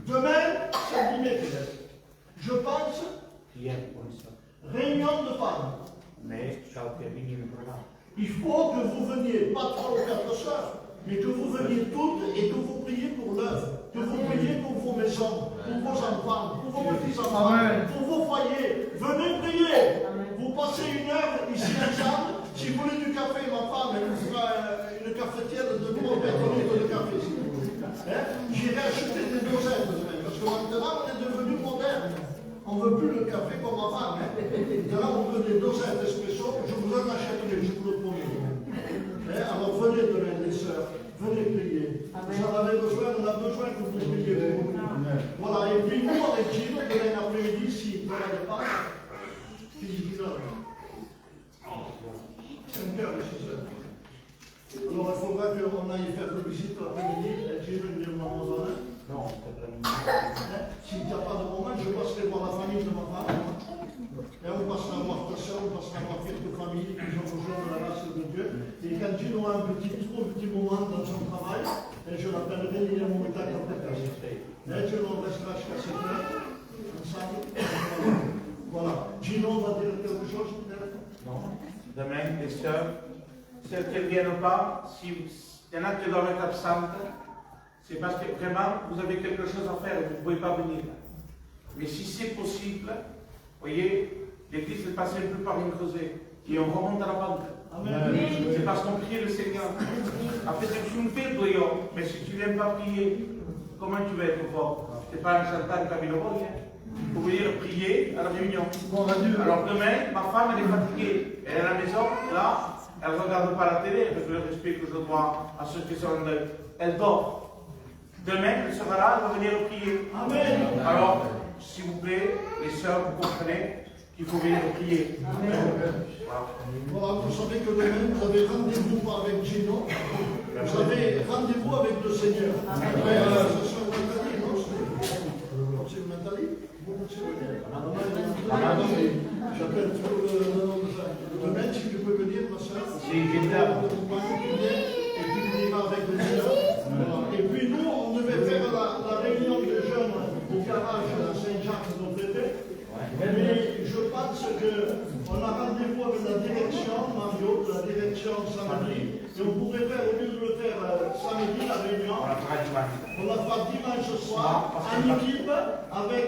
Demain, c'est dimanche. Je pense, réunion de femmes. Il faut que vous veniez, pas 3 ou 4 sœurs, mais que vous veniez toutes et que vous priez pour l'œuvre, que vous priez pour vos maisons, pour vos enfants, pour vos petits-enfants, pour vos foyers. Venez prier. Vous passez une heure ici ensemble. Si vous voulez du café, ma femme, elle vous fera une cafetière de 3 litres de café. Si vous voulez. J'irai acheter des dosettes demain, parce que maintenant on est devenu moderne. On ne veut plus le café comme avant. Maintenant on veut des dosettes espresso. Je vous en achèterai, je vous le promets. Alors venez demain, les sœurs, venez prier. Vous en avez besoin, on a besoin que vous priez pour nous. Voilà, et puis nous, avec Gilles, demain après-midi, si vous n'avez pas, puis 5 heures et 6 heures. Alors il faudra qu'on aille faire une visite l'après-midi, Gilles vient de m'abandonner. Non, s'il n'y a pas de moment, je passerai voir la famille de ma femme. Et on passera voir ta soeur, on passera voir quelques familles qui ont besoin de la grâce de Dieu. Et quand il aura un petit moment dans son travail, je l'appellerai, il y a mon état compétence. Je l'en restera jusqu'à 7 heures, ensemble. Voilà. Gino va dire quelque chose peut-être. Demain, les sœurs, celles qui ne viennent pas, s'il y en a qui doivent être absentes, c'est parce que vraiment, vous avez quelque chose à faire et vous ne pouvez pas venir. Mais si c'est possible, voyez, l'église est passée un peu par une creusée et on remonte à la banque. C'est parce qu'on prie le Seigneur. Après, c'est une fête, mais si tu n'aimes pas prier, comment tu vas être fort? C'est pas un chantal comme il faut venir prier à la réunion. Alors demain, ma femme, elle est fatiguée. Elle est à la maison, là, elle ne regarde pas la télé, avec le respect que je dois à ceux qui sont en deuil. Elle dort. Demain, elle sera là, elle va venir prier. Amen. Alors, s'il vous plaît, les sœurs, vous comprenez qu'il faut venir prier. Amen. Voilà, vous savez que demain, vous avez rendez-vous avec Gino. Vous avez rendez-vous avec le Seigneur. C'est Nathalie? J'appelle tout le nom de ça. Demain, si tu peux venir, ma soeur. Et puis tu viendras avec les sœurs. Et puis nous, on devait faire la réunion de jeunes au garage à Saint-Jacques de Bébé. Mais je pense qu'on a rendez-vous avec la direction, Mario, de la direction samedi. Et on pourrait faire, au lieu de le faire samedi, la réunion, on la fera dimanche soir, en équipe, avec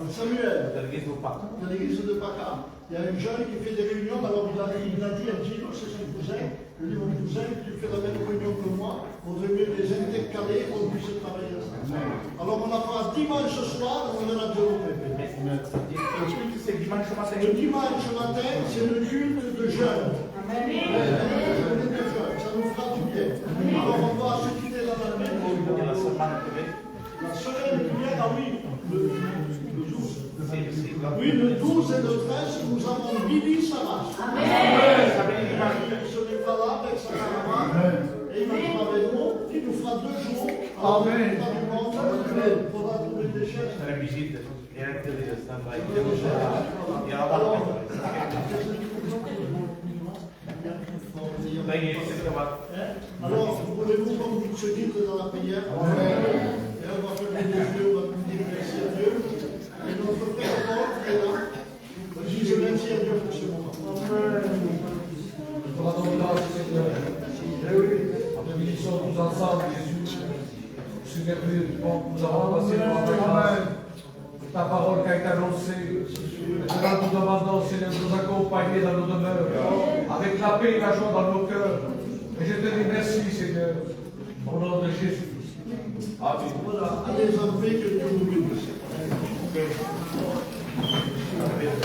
Samuel, de l'église de Paca. Il y a un jeune qui fait des réunions, alors il a dit à Gino, c'est son cousin, il dit mon cousin, tu fais la même réunion que moi, on devrait mieux les intercaler pour qu'on puisse travailler ensemble. Alors on la fera dimanche soir, on en a deux au Pépé. C'est dimanche matin. Le dimanche matin, c'est le culte de jeunes. Ça nous fera du bien. Alors on va se quitter dans la main. La semaine qui vient, ah oui, le 12. Oui, le 12 et le 13, nous avons Bibi Sarah. Amen. Il sera là avec sa camarade et il va être avec nous. Il nous fera 2 jours. Amen. Il faudra trouver des chaises. C'est la visite. Alors, voulez-vous qu'on se quitte dans la prière? Et on va fermer les yeux, on va dire merci à Dieu. Et notre Père qui est là, je dis merci à Dieu pour ce moment. Nous rendons grâce, Seigneur. Nous bénissons tous ensemble, Jésus. C'est merveilleux du monde que nous avons passé devant ta grâce. Ta parole qui a été annoncée. Maintenant, nous demandons, Seigneur, de nous accompagner dans nos demeures, avec la paix et la joie dans nos cœurs. Et je te dis merci, Seigneur, au nom de Jésus. Amen. Voilà, allez en paix, que Dieu vous bénisse.